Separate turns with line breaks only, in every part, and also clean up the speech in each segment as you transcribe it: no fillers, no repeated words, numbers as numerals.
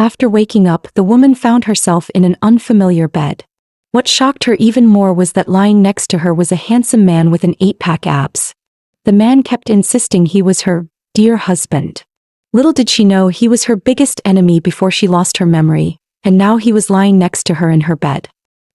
After waking up, the woman found herself in an unfamiliar bed. What shocked her even more was that lying next to her was a handsome man with an 8-pack abs. The man kept insisting he was her dear husband. Little did she know he was her biggest enemy before she lost her memory, and now he was lying next to her in her bed.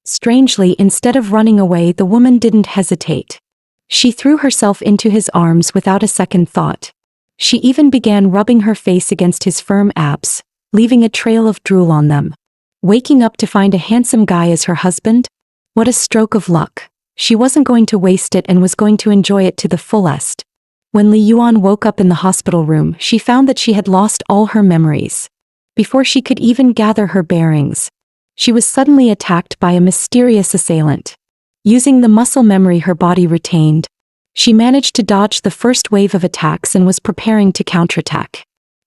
Strangely, instead of running away, the woman didn't hesitate. She threw herself into his arms without a second thought. She even began rubbing her face against his firm abs, leaving a trail of drool on them. Waking up to find a handsome guy as her husband? What a stroke of luck. She wasn't going to waste it and was going to enjoy it to the fullest. When Li Yuan woke up in the hospital room, she found that she had lost all her memories. Before she could even gather her bearings, she was suddenly attacked by a mysterious assailant. Using the muscle memory her body retained, she managed to dodge the first wave of attacks and was preparing to counterattack.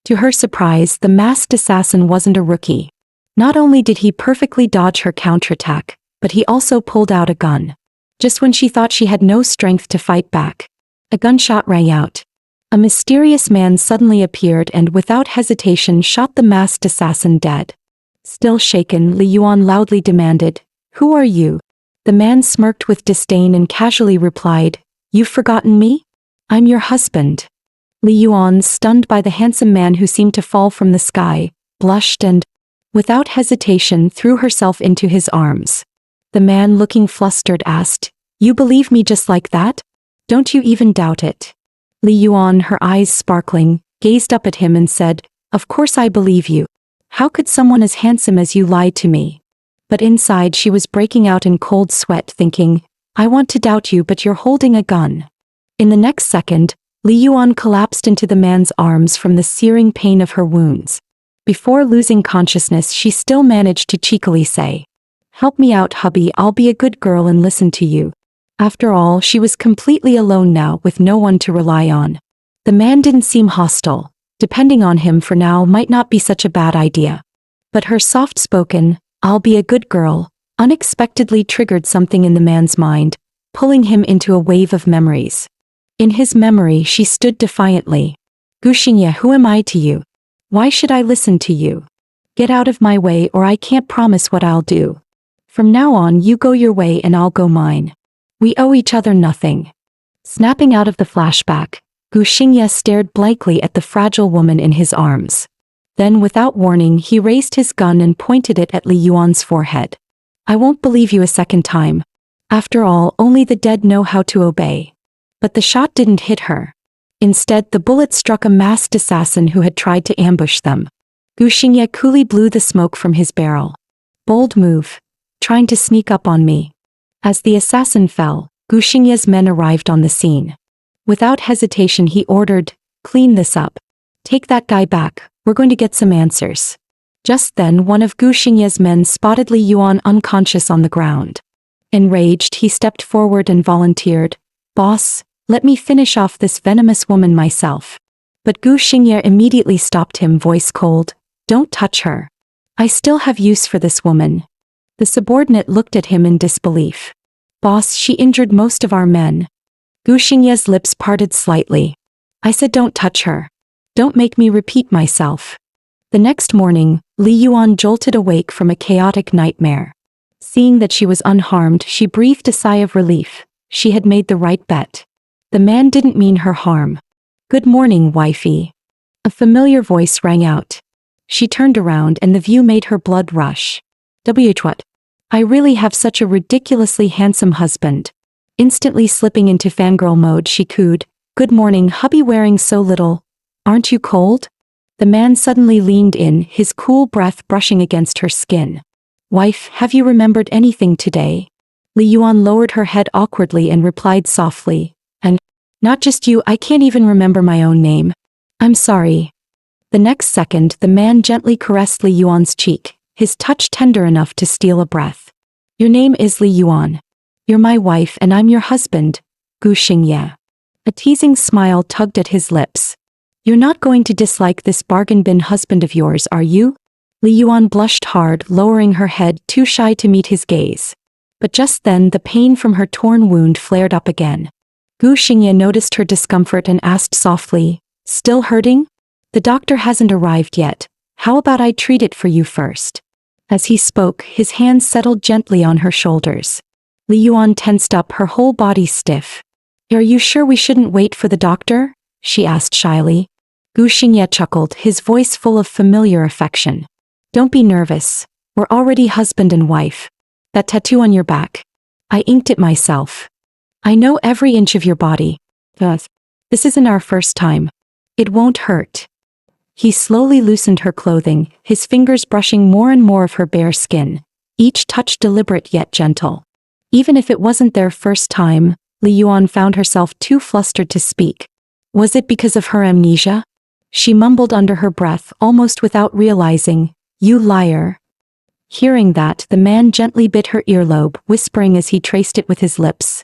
To her surprise, the masked assassin wasn't a rookie. Not only did he perfectly dodge her counterattack, but he also pulled out a gun. Just when she thought she had no strength to fight back, a gunshot rang out. A mysterious man suddenly appeared and without hesitation shot the masked assassin dead. Still shaken, Li Yuan loudly demanded, "Who are you?" The man smirked with disdain and casually replied, "You've forgotten me? I'm your husband." Li Yuan, stunned by the handsome man who seemed to fall from the sky, blushed and, without hesitation, threw herself into his arms. The man, looking flustered, asked, "You believe me just like that? Don't you even doubt it?" Li Yuan, her eyes sparkling, gazed up at him and said, "Of course I believe you. How could someone as handsome as you lie to me?" But inside she was breaking out in cold sweat, thinking, "I want to doubt you, but you're holding a gun." In the next second, Li Yuan collapsed into the man's arms from the searing pain of her wounds. Before losing consciousness, she still managed to cheekily say, "Help me out, hubby, I'll be a good girl and listen to you." After all, she was completely alone now with no one to rely on. The man didn't seem hostile. Depending on him for now might not be such a bad idea. But her soft-spoken, "I'll be a good girl," unexpectedly triggered something in the man's mind, pulling him into a wave of memories. In his memory, she stood defiantly. "Gu Xingye, who am I to you? Why should I listen to you? Get out of my way or I can't promise what I'll do. From now on, you go your way and I'll go mine. We owe each other nothing." Snapping out of the flashback, Gu Xingye stared blankly at the fragile woman in his arms. Then, without warning, he raised his gun and pointed it at Li Yuan's forehead. "I won't believe you a second time. After all, only the dead know how to obey." But the shot didn't hit her. Instead, the bullet struck a masked assassin who had tried to ambush them. Gu Xingye coolly blew the smoke from his barrel. "Bold move. Trying to sneak up on me." As the assassin fell, Gu Xingye's men arrived on the scene. Without hesitation, he ordered, "Clean this up. Take that guy back, we're going to get some answers." Just then, one of Gu Xingye's men spotted Li Yuan unconscious on the ground. Enraged, he stepped forward and volunteered, "Boss, let me finish off this venomous woman myself." But Gu Xingye immediately stopped him, voice cold, "Don't touch her. I still have use for this woman." The subordinate looked at him in disbelief. "Boss, she injured most of our men." Gu Xingye's lips parted slightly. "I said don't touch her. Don't make me repeat myself." The next morning, Li Yuan jolted awake from a chaotic nightmare. Seeing that she was unharmed, she breathed a sigh of relief. She had made the right bet. The man didn't mean her harm. "Good morning, wifey." A familiar voice rang out. She turned around and the view made her blood rush. What? I really have such a ridiculously handsome husband. Instantly slipping into fangirl mode, she cooed, "Good morning, hubby, wearing so little. Aren't you cold?" The man suddenly leaned in, his cool breath brushing against her skin. "Wife, have you remembered anything today?" Li Yuan lowered her head awkwardly and replied softly, "And not just you, I can't even remember my own name. I'm sorry." The next second, the man gently caressed Li Yuan's cheek, his touch tender enough to steal a breath. "Your name is Li Yuan. You're my wife and I'm your husband, Gu Xingye." A teasing smile tugged at his lips. "You're not going to dislike this bargain bin husband of yours, are you?" Li Yuan blushed hard, lowering her head, too shy to meet his gaze. But just then the pain from her torn wound flared up again. Gu Xingye noticed her discomfort and asked softly, "Still hurting?" "The doctor hasn't arrived yet. How about I treat it for you first? As he spoke, his hands settled gently on her shoulders. Li Yuan tensed up, her whole body stiff. Are you sure we shouldn't wait for the doctor? She asked shyly. Gu Xingye chuckled, his voice full of familiar affection. Don't be nervous. We're already husband and wife. That tattoo on your back. I inked it myself. I know every inch of your body. This isn't our first time. It won't hurt. He slowly loosened her clothing, his fingers brushing more and more of her bare skin, each touch deliberate yet gentle. Even if it wasn't their first time, Li Yuan found herself too flustered to speak. Was it because of her amnesia? She mumbled under her breath, almost without realizing, "You liar." Hearing that, the man gently bit her earlobe, whispering as he traced it with his lips.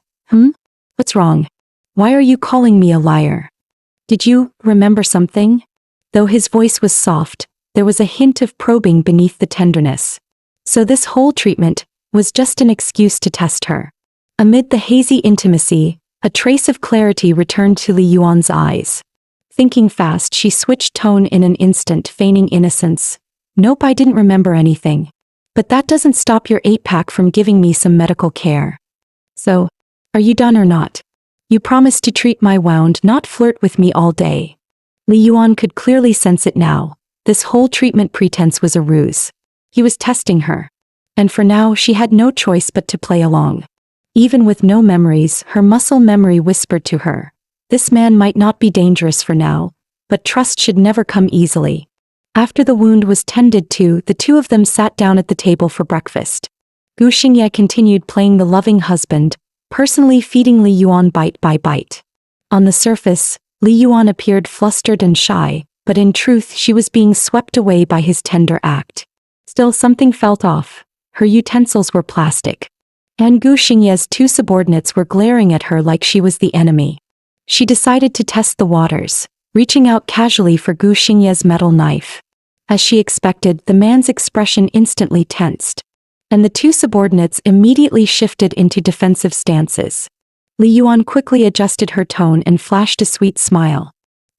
What's wrong? Why are you calling me a liar? Did you remember something? Though his voice was soft, there was a hint of probing beneath the tenderness. So this whole treatment was just an excuse to test her. Amid the hazy intimacy, a trace of clarity returned to Li Yuan's eyes. Thinking fast, she switched tone in an instant, feigning innocence. Nope, I didn't remember anything. But that doesn't stop your 8-pack from giving me some medical care. So, are you done or not? You promised to treat my wound, not flirt with me all day. Li Yuan could clearly sense it now. This whole treatment pretense was a ruse. He was testing her. And for now, she had no choice but to play along. Even with no memories, her muscle memory whispered to her. This man might not be dangerous for now, but trust should never come easily. After the wound was tended to, the two of them sat down at the table for breakfast. Gu Xingye continued playing the loving husband, personally feeding Li Yuan bite by bite. On the surface, Li Yuan appeared flustered and shy, but in truth she was being swept away by his tender act. Still, something felt off. Her utensils were plastic. And Gu Xingye's two subordinates were glaring at her like she was the enemy. She decided to test the waters, reaching out casually for Gu Xingye's metal knife. As she expected, the man's expression instantly tensed, and the two subordinates immediately shifted into defensive stances. Li Yuan quickly adjusted her tone and flashed a sweet smile.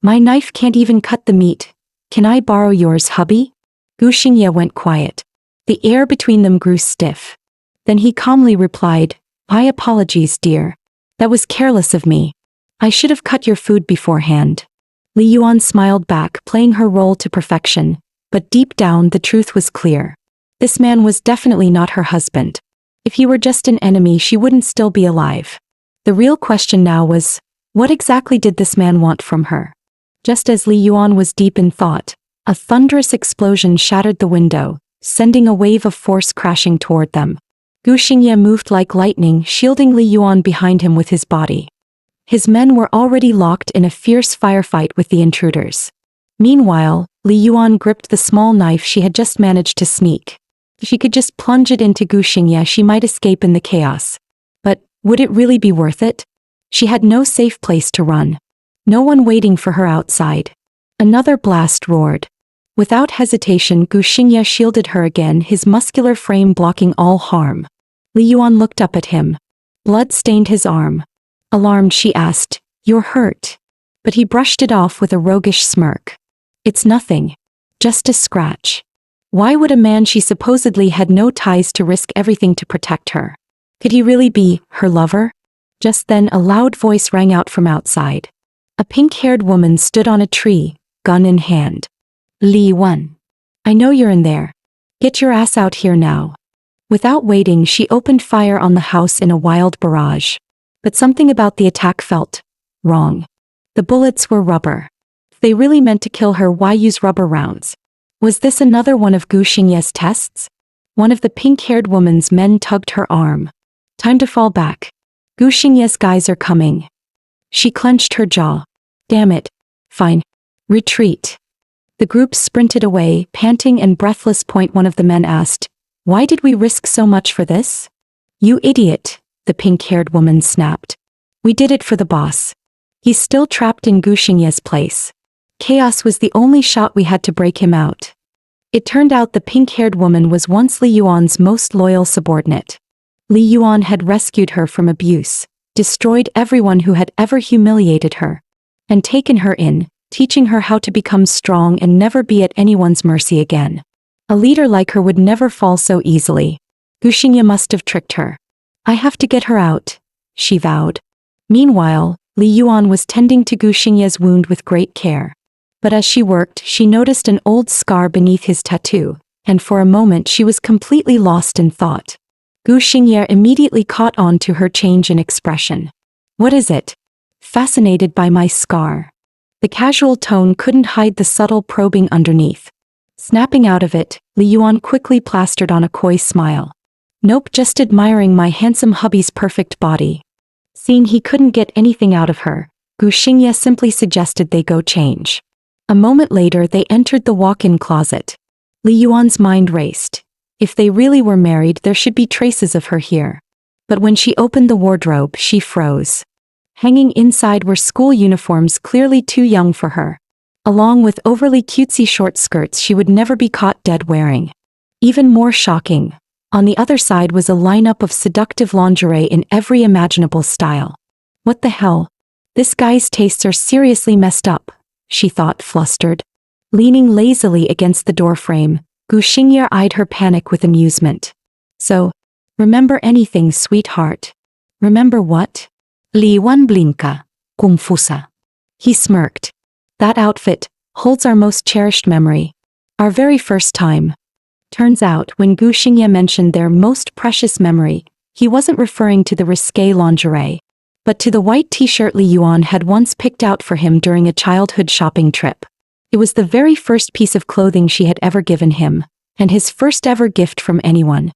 My knife can't even cut the meat. Can I borrow yours, hubby? Gu Xingye went quiet. The air between them grew stiff. Then he calmly replied, My apologies, dear. That was careless of me. I should have cut your food beforehand. Li Yuan smiled back, playing her role to perfection, but deep down the truth was clear. This man was definitely not her husband. If he were just an enemy, she wouldn't still be alive. The real question now was, what exactly did this man want from her? Just as Li Yuan was deep in thought, a thunderous explosion shattered the window, sending a wave of force crashing toward them. Gu Xingye moved like lightning, shielding Li Yuan behind him with his body. His men were already locked in a fierce firefight with the intruders. Meanwhile, Li Yuan gripped the small knife she had just managed to sneak. If she could just plunge it into Gu Xingye, she might escape in the chaos. But would it really be worth it? She had no safe place to run. No one waiting for her outside. Another blast roared. Without hesitation, Gu Xingye shielded her again, his muscular frame blocking all harm. Li Yuan looked up at him. Blood stained his arm. Alarmed, she asked, You're hurt. But he brushed it off with a roguish smirk. It's nothing. Just a scratch. Why would a man she supposedly had no ties to risk everything to protect her? Could he really be her lover? Just then a loud voice rang out from outside. A pink-haired woman stood on a tree, gun in hand. Li Yuan. I know you're in there. Get your ass out here now. Without waiting, she opened fire on the house in a wild barrage. But something about the attack felt wrong. The bullets were rubber. If they really meant to kill her, why use rubber rounds? Was this another one of Gu Xingye's tests? One of the pink-haired woman's men tugged her arm. Time to fall back. Gu Xingye's guys are coming. She clenched her jaw. Damn it. Fine. Retreat. The group sprinted away, panting and breathless. One of the men asked, Why did we risk so much for this? You idiot, the pink-haired woman snapped. We did it for the boss. He's still trapped in Gu Xingye's place. Chaos was the only shot we had to break him out. It turned out the pink-haired woman was once Li Yuan's most loyal subordinate. Li Yuan had rescued her from abuse, destroyed everyone who had ever humiliated her, and taken her in teaching her how to become strong and never be at anyone's mercy again. A leader like her would never fall so easily. Gu Xingye must have tricked her. I have to get her out, she vowed. Meanwhile, Li Yuan was tending to Gu Xingye's wound with great care. But as she worked, she noticed an old scar beneath his tattoo, and for a moment she was completely lost in thought. Gu Xingye immediately caught on to her change in expression. What is it? Fascinated by my scar. The casual tone couldn't hide the subtle probing underneath. Snapping out of it, Li Yuan quickly plastered on a coy smile. Nope, just admiring my handsome hubby's perfect body. Seeing he couldn't get anything out of her, Gu Xingye simply suggested they go change. A moment later they entered the walk-in closet. Li Yuan's mind raced. If they really were married, there should be traces of her here. But when she opened the wardrobe, she froze. Hanging inside were school uniforms clearly too young for her, along with overly cutesy short skirts she would never be caught dead wearing. Even more shocking, on the other side was a lineup of seductive lingerie in every imaginable style. What the hell? This guy's tastes are seriously messed up, she thought, flustered. Leaning lazily against the doorframe, Gu Xingye eyed her panic with amusement. So, remember anything, sweetheart? Remember what? Li Yuan blinka, confusa. He smirked. That outfit holds our most cherished memory. Our very first time. Turns out, when Gu Xingye mentioned their most precious memory, he wasn't referring to the risque lingerie, but to the white t-shirt Li Yuan had once picked out for him during a childhood shopping trip. It was the very first piece of clothing she had ever given him, and his first ever gift from anyone.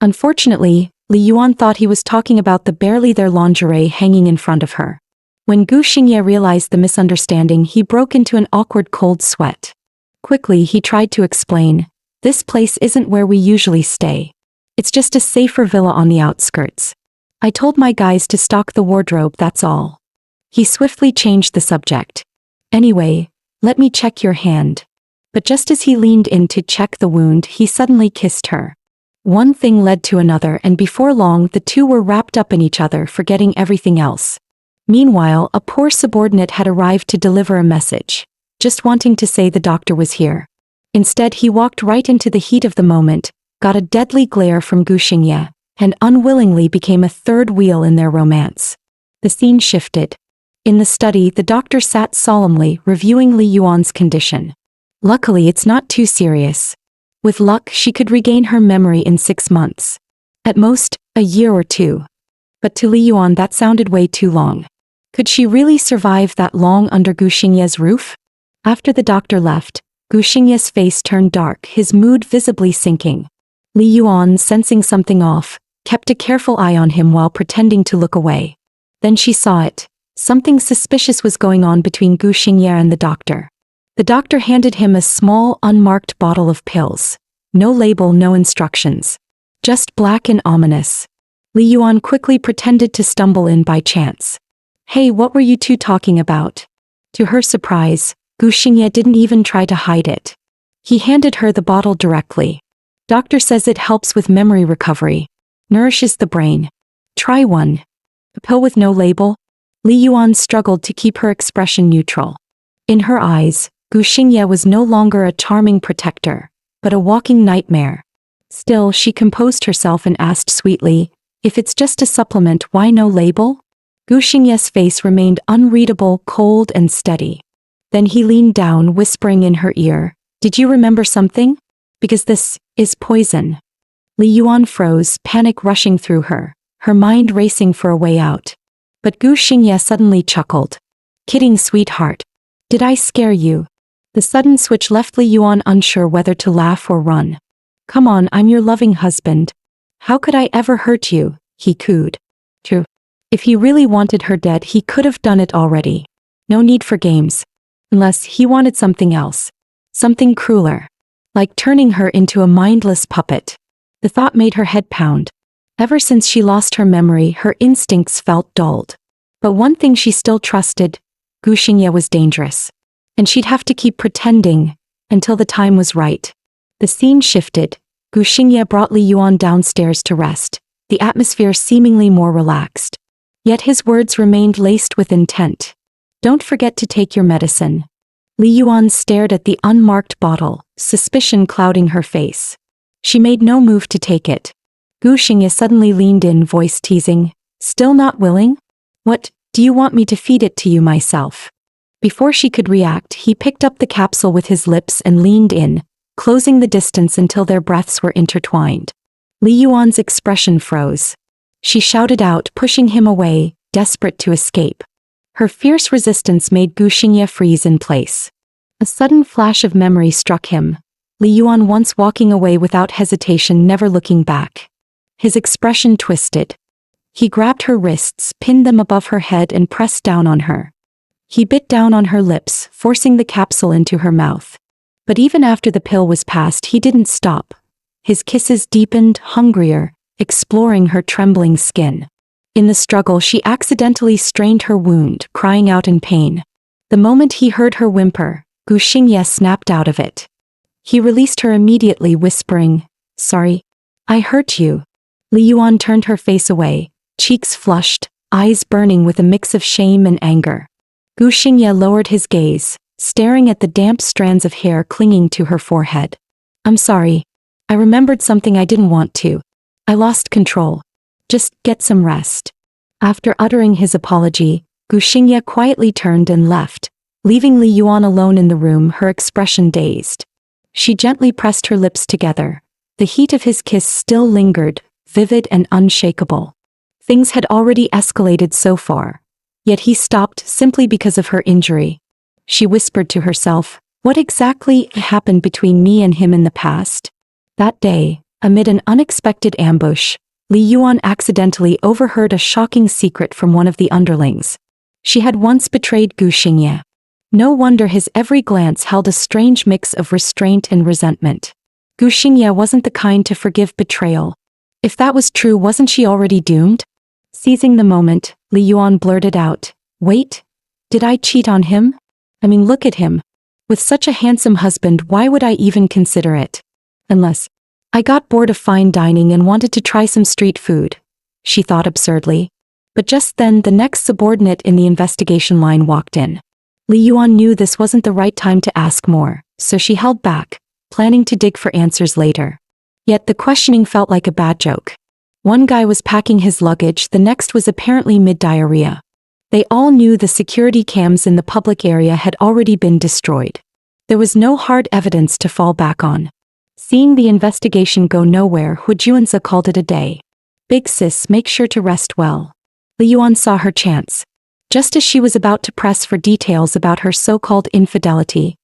Unfortunately, Li Yuan thought he was talking about the barely there lingerie hanging in front of her. When Gu Xingye realized the misunderstanding, he broke into an awkward cold sweat. Quickly, he tried to explain, this place isn't where we usually stay. It's just a safer villa on the outskirts. I told my guys to stock the wardrobe, that's all. He swiftly changed the subject. Anyway, let me check your hand. But just as he leaned in to check the wound, he suddenly kissed her. One thing led to another, and before long the two were wrapped up in each other, forgetting everything else. Meanwhile, a poor subordinate had arrived to deliver a message, just wanting to say the doctor was here. Instead, he walked right into the heat of the moment, got a deadly glare from Gu Xingye, and unwillingly became a third wheel in their romance. The scene shifted. In the study, the doctor sat solemnly, reviewing Li Yuan's condition. Luckily, it's not too serious. With luck, she could regain her memory in 6 months. At most, a year or 2. But to Li Yuan that sounded way too long. Could she really survive that long under Gu Xingye's roof? After the doctor left, Gu Xingye's face turned dark, his mood visibly sinking. Li Yuan, sensing something off, kept a careful eye on him while pretending to look away. Then she saw it. Something suspicious was going on between Gu Xingye and the doctor. The doctor handed him a small, unmarked bottle of pills. No label, no instructions. Just black and ominous. Li Yuan quickly pretended to stumble in by chance. Hey, what were you two talking about? To her surprise, Gu Xingye didn't even try to hide it. He handed her the bottle directly. Doctor says it helps with memory recovery. Nourishes the brain. Try one. A pill with no label? Li Yuan struggled to keep her expression neutral. In her eyes, Gu Xingye was no longer a charming protector, but a walking nightmare. Still, she composed herself and asked sweetly, if it's just a supplement, why no label? Gu Xingye's face remained unreadable, cold and steady. Then he leaned down, whispering in her ear, did you remember something? Because this is poison. Li Yuan froze, panic rushing through her mind racing for a way out. But Gu Xingye suddenly chuckled. Kidding, sweetheart. Did I scare you? The sudden switch left Li Yuan unsure whether to laugh or run. Come on, I'm your loving husband. How could I ever hurt you? He cooed. True. If he really wanted her dead, he could have done it already. No need for games. Unless he wanted something else. Something crueler. Like turning her into a mindless puppet. The thought made her head pound. Ever since she lost her memory, her instincts felt dulled. But one thing she still trusted, Gu Xingye was dangerous. And she'd have to keep pretending, until the time was right. The scene shifted. Gu Xingye brought Li Yuan downstairs to rest, the atmosphere seemingly more relaxed. Yet his words remained laced with intent. Don't forget to take your medicine. Li Yuan stared at the unmarked bottle, suspicion clouding her face. She made no move to take it. Gu Xingye suddenly leaned in, voice teasing. Still not willing? What, do you want me to feed it to you myself? Before she could react, he picked up the capsule with his lips and leaned in, closing the distance until their breaths were intertwined. Li Yuan's expression froze. She shouted out, pushing him away, desperate to escape. Her fierce resistance made Gu Xingye freeze in place. A sudden flash of memory struck him. Li Yuan once walking away without hesitation, never looking back. His expression twisted. He grabbed her wrists, pinned them above her head and pressed down on her. He bit down on her lips, forcing the capsule into her mouth. But even after the pill was passed, he didn't stop. His kisses deepened, hungrier, exploring her trembling skin. In the struggle, she accidentally strained her wound, crying out in pain. The moment he heard her whimper, Gu Xingye snapped out of it. He released her immediately, whispering, "Sorry. I hurt you." Li Yuan turned her face away, cheeks flushed, eyes burning with a mix of shame and anger. Gu Xingye lowered his gaze, staring at the damp strands of hair clinging to her forehead. "I'm sorry. I remembered something I didn't want to. I lost control. Just get some rest." After uttering his apology, Gu Xingye quietly turned and left, leaving Li Yuan alone in the room, her expression dazed. She gently pressed her lips together. The heat of his kiss still lingered, vivid and unshakable. Things had already escalated so far. Yet he stopped simply because of her injury. She whispered to herself, "What exactly happened between me and him in the past?" That day, amid an unexpected ambush, Li Yuan accidentally overheard a shocking secret from one of the underlings. She had once betrayed Gu Xingye. No wonder his every glance held a strange mix of restraint and resentment. Gu Xingye wasn't the kind to forgive betrayal. If that was true, wasn't she already doomed? Seizing the moment, Li Yuan blurted out, "Wait, did I cheat on him? I mean, look at him. With such a handsome husband, why would I even consider it? Unless I got bored of fine dining and wanted to try some street food," she thought absurdly. But just then the next subordinate in the investigation line walked in. Li Yuan knew this wasn't the right time to ask more, so she held back, planning to dig for answers later. Yet the questioning felt like a bad joke. One guy was packing his luggage, the next was apparently mid-diarrhea. They all knew the security cams in the public area had already been destroyed. There was no hard evidence to fall back on. Seeing the investigation go nowhere, Hu Juanza called it a day. "Big sis, make sure to rest well." Li Yuan saw her chance. Just as she was about to press for details about her so-called infidelity,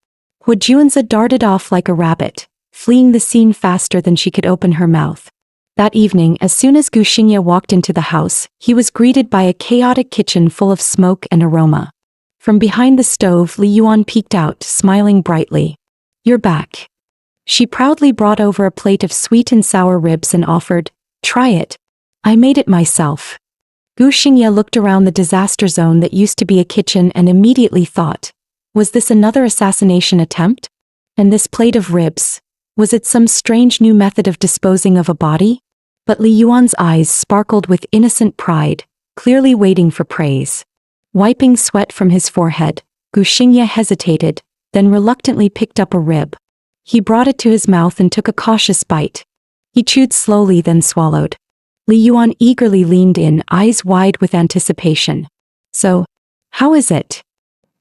Hu Juanza darted off like a rabbit, fleeing the scene faster than she could open her mouth. That evening, as soon as Gu Xingye walked into the house, he was greeted by a chaotic kitchen full of smoke and aroma. From behind the stove, Li Yuan peeked out, smiling brightly. "You're back." She proudly brought over a plate of sweet and sour ribs and offered, "Try it. I made it myself." Gu Xingye looked around the disaster zone that used to be a kitchen and immediately thought, was this another assassination attempt? And this plate of ribs, was it some strange new method of disposing of a body? But Li Yuan's eyes sparkled with innocent pride, clearly waiting for praise. Wiping sweat from his forehead, Gu Xingye hesitated, then reluctantly picked up a rib. He brought it to his mouth and took a cautious bite. He chewed slowly, then swallowed. Li Yuan eagerly leaned in, eyes wide with anticipation. "So, how is it?"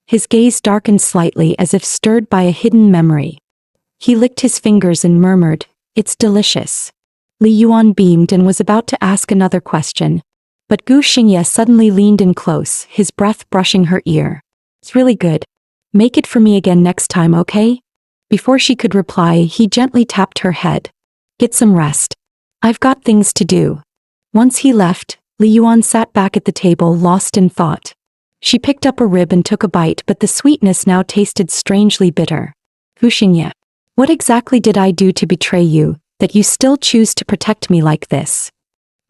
His gaze darkened slightly as if stirred by a hidden memory. He licked his fingers and murmured, "It's delicious." Li Yuan beamed and was about to ask another question. But Gu Xingye suddenly leaned in close, his breath brushing her ear. "It's really good. Make it for me again next time, okay?" Before she could reply, he gently tapped her head. "Get some rest. I've got things to do." Once he left, Li Yuan sat back at the table, lost in thought. She picked up a rib and took a bite, but the sweetness now tasted strangely bitter. "Gu Xingye, what exactly did I do to betray you, that you still choose to protect me like this?"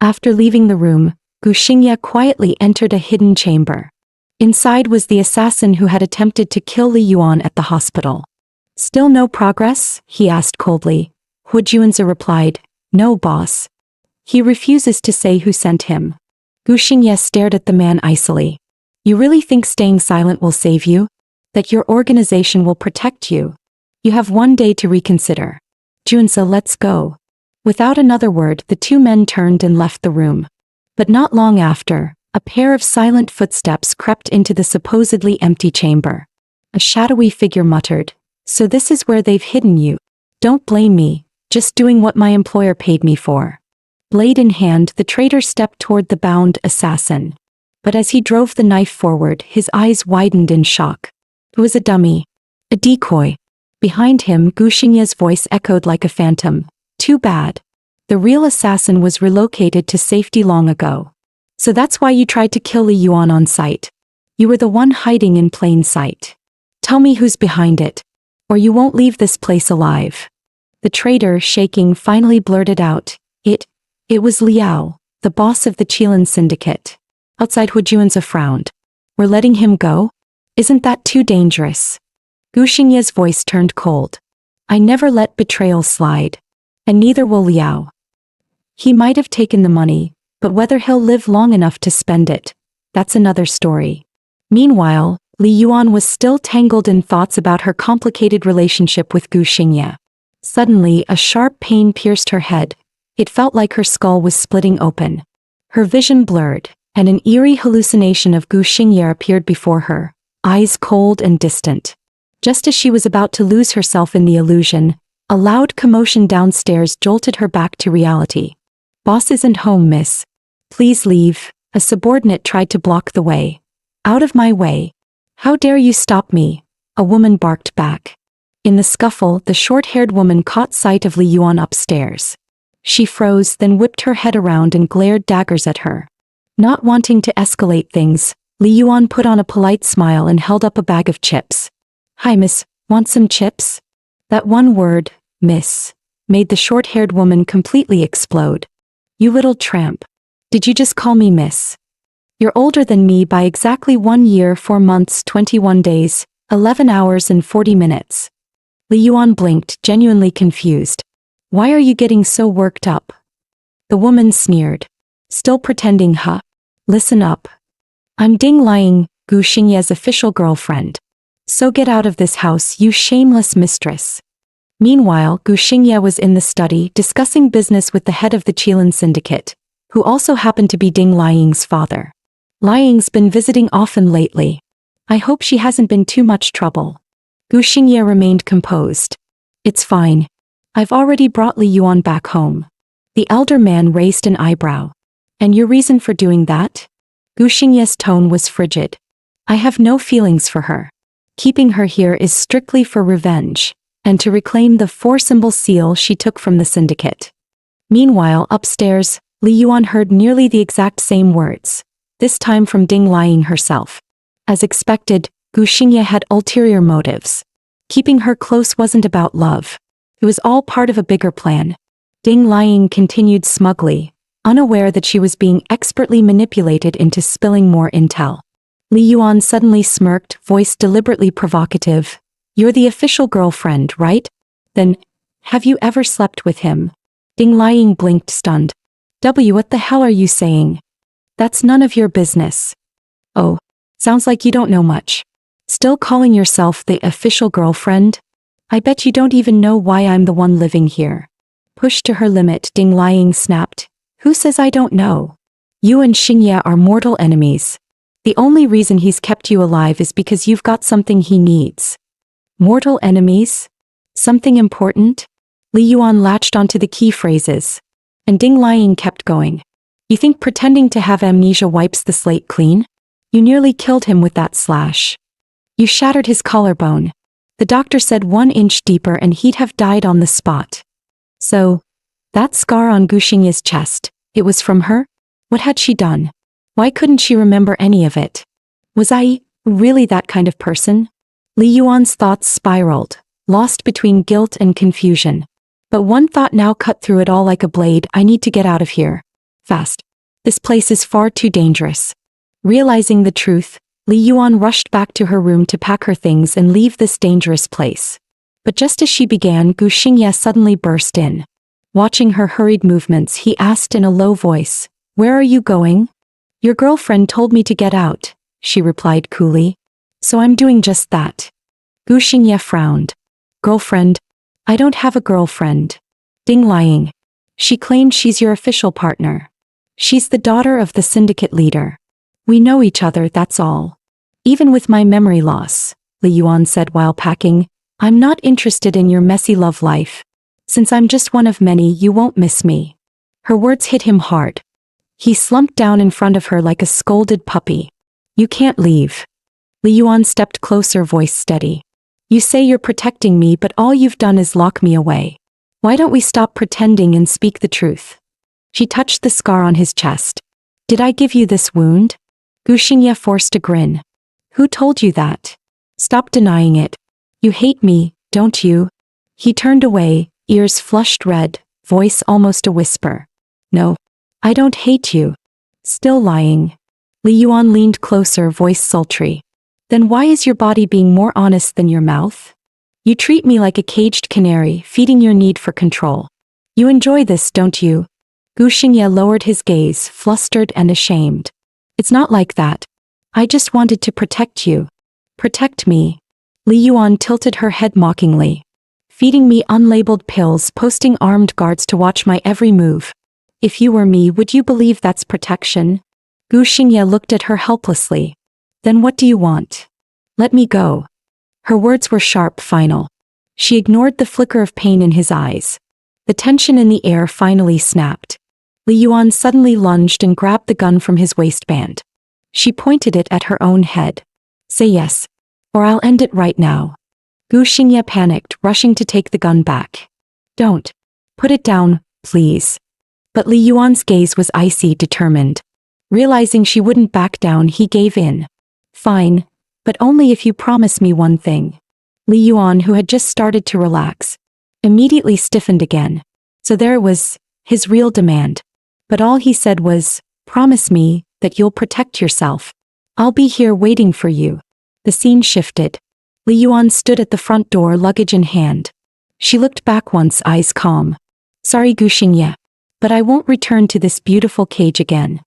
After leaving the room, Gu Xingye quietly entered a hidden chamber. Inside was the assassin who had attempted to kill Li Yuan at the hospital. "Still no progress?" he asked coldly. Hu Juanza replied, "No, boss. He refuses to say who sent him." Gu Xingye stared at the man icily. "You really think staying silent will save you? that your organization will protect you. You have 1 day to reconsider. Junsa, let's go. Without another word, the two men turned and left the room. But not long after, a pair of silent footsteps crept into the supposedly empty chamber. A shadowy figure muttered, "So this is where they've hidden you. Don't blame me, just doing what my employer paid me for." Blade in hand, the traitor stepped toward the bound assassin. But as he drove the knife forward, his eyes widened in shock. It was a dummy. A decoy. Behind him, Gu Xingye's voice echoed like a phantom. Too bad. The real assassin was relocated to safety long ago. So that's why you tried to kill Li Yuan on sight. You were the one hiding in plain sight. Tell me who's behind it, or you won't leave this place alive. The traitor, shaking, finally blurted out, It was Liao, the boss of the Qilin syndicate. Outside Hujuanza frowned. We're letting him go? Isn't that too dangerous? Gu Xingye's voice turned cold. I never let betrayal slide. And neither will Liao. He might have taken the money, but whether he'll live long enough to spend it, that's another story. Meanwhile, Li Yuan was still tangled in thoughts about her complicated relationship with Gu Xingye. Suddenly, a sharp pain pierced her head. It felt like her skull was splitting open. Her vision blurred, and an eerie hallucination of Gu Xingye appeared before her, eyes cold and distant. Just as she was about to lose herself in the illusion, a loud commotion downstairs jolted her back to reality. Boss isn't home, miss. Please leave. A subordinate tried to block the way. Out of my way. How dare you stop me? A woman barked back. In the scuffle, the short-haired woman caught sight of Li Yuan upstairs. She froze, then whipped her head around and glared daggers at her. Not wanting to escalate things, Li Yuan put on a polite smile and held up a bag of chips. Hi miss, want some chips? That one word, miss, made the short-haired woman completely explode. You little tramp. Did you just call me miss? You're older than me by exactly 1 year, 4 months, 21 days, 11 hours and 40 minutes. Li Yuan blinked, genuinely confused. Why are you getting so worked up? The woman sneered. Still pretending, huh? Listen up. I'm Ding Liang, Gu Xingye's official girlfriend. So get out of this house, you shameless mistress. Meanwhile, Gu Xingye was in the study discussing business with the head of the Qilin syndicate, who also happened to be Ding Liang's father. Liang's been visiting often lately. I hope she hasn't been too much trouble. Gu Xingye remained composed. It's fine. I've already brought Li Yuan back home. The elder man raised an eyebrow. And your reason for doing that? Gu Xingye's tone was frigid. I have no feelings for her. Keeping her here is strictly for revenge, and to reclaim the 4-symbol seal she took from the syndicate. Meanwhile, upstairs, Li Yuan heard nearly the exact same words, this time from Ding Liang herself. As expected, Gu Xingye had ulterior motives. Keeping her close wasn't about love. It was all part of a bigger plan. Ding Liang continued smugly, unaware that she was being expertly manipulated into spilling more intel. Li Yuan suddenly smirked, voice deliberately provocative. You're the official girlfriend, right? Then, have you ever slept with him? Ding Liang blinked, stunned. What the hell are you saying? That's none of your business. Oh, sounds like you don't know much. Still calling yourself the official girlfriend? I bet you don't even know why I'm the one living here. Pushed to her limit, Ding Liang snapped. Who says I don't know? You and Xingye are mortal enemies. The only reason he's kept you alive is because you've got something he needs. Mortal enemies? Something important? Li Yuan latched onto the key phrases. And Ding Liang kept going. You think pretending to have amnesia wipes the slate clean? You nearly killed him with that slash. You shattered his collarbone. The doctor said 1 inch deeper and he'd have died on the spot. So, that scar on Gu Xingye's chest, it was from her? What had she done? Why couldn't she remember any of it? Was I really that kind of person? Li Yuan's thoughts spiraled, lost between guilt and confusion. But one thought now cut through it all like a blade. I need to get out of here. Fast. This place is far too dangerous. Realizing the truth, Li Yuan rushed back to her room to pack her things and leave this dangerous place. But just as she began, Gu Xingye suddenly burst in. Watching her hurried movements, he asked in a low voice, Where are you going? Your girlfriend told me to get out, she replied coolly. So I'm doing just that. Gu Xingye frowned. Girlfriend? I don't have a girlfriend. Ding, lying. She claimed she's your official partner. She's the daughter of the syndicate leader. We know each other, that's all. Even with my memory loss, Li Yuan said while packing, I'm not interested in your messy love life. Since I'm just one of many, you won't miss me. Her words hit him hard. He slumped down in front of her like a scolded puppy. You can't leave. Li Yuan stepped closer, voice steady. You say you're protecting me, but all you've done is lock me away. Why don't we stop pretending and speak the truth? She touched the scar on his chest. Did I give you this wound? Gu Xingye forced a grin. Who told you that? Stop denying it. You hate me, don't you? He turned away, ears flushed red, voice almost a whisper. No. I don't hate you. Still lying. Li Yuan leaned closer, voice sultry. Then why is your body being more honest than your mouth? You treat me like a caged canary, feeding your need for control. You enjoy this, don't you? Gu Xingye lowered his gaze, flustered and ashamed. It's not like that. I just wanted to protect you. Protect me. Li Yuan tilted her head mockingly. Feeding me unlabeled pills, posting armed guards to watch my every move. If you were me, would you believe that's protection? Gu Xingye looked at her helplessly. Then what do you want? Let me go. Her words were sharp, final. She ignored the flicker of pain in his eyes. The tension in the air finally snapped. Li Yuan suddenly lunged and grabbed the gun from his waistband. She pointed it at her own head. Say yes, or I'll end it right now. Gu Xingye panicked, rushing to take the gun back. Don't. Put it down, please. But Li Yuan's gaze was icy, determined. Realizing she wouldn't back down, he gave in. Fine, but only if you promise me one thing. Li Yuan, who had just started to relax, immediately stiffened again. So there was his real demand. But all he said was, promise me that you'll protect yourself. I'll be here waiting for you. The scene shifted. Li Yuan stood at the front door, luggage in hand. She looked back once, eyes calm. Sorry, Gu Xingye, but I won't return to this beautiful cage again.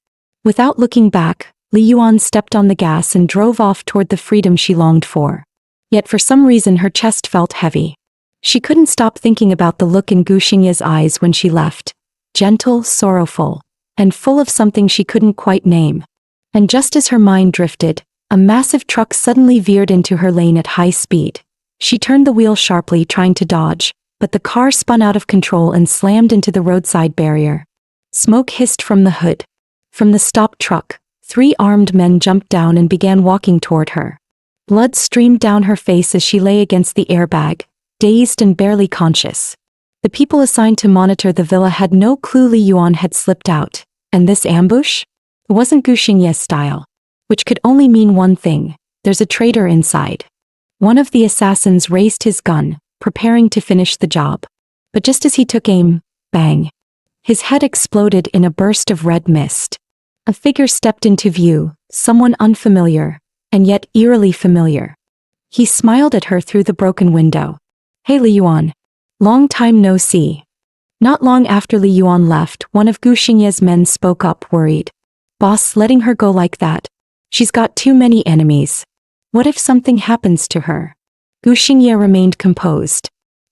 Without looking back, Li Yuan stepped on the gas and drove off toward the freedom she longed for. Yet for some reason her chest felt heavy. She couldn't stop thinking about the look in Gu Xingye's eyes when she left. Gentle, sorrowful, and full of something she couldn't quite name. And just as her mind drifted, a massive truck suddenly veered into her lane at high speed. She turned the wheel sharply, trying to dodge, but the car spun out of control and slammed into the roadside barrier. Smoke hissed from the hood. From the stopped truck, 3 armed men jumped down and began walking toward her. Blood streamed down her face as she lay against the airbag, dazed and barely conscious. The people assigned to monitor the villa had no clue Li Yuan had slipped out, and this ambush? It wasn't Gu Xingye's style. Which could only mean one thing: there's a traitor inside. One of the assassins raised his gun, preparing to finish the job. But just as he took aim, bang! His head exploded in a burst of red mist. A figure stepped into view, someone unfamiliar, and yet eerily familiar. He smiled at her through the broken window. Hey Li Yuan. Long time no see. Not long after Li Yuan left, one of Gu Xingye's men spoke up, worried. Boss, letting her go like that? She's got too many enemies. What if something happens to her? Gu Xingye remained composed.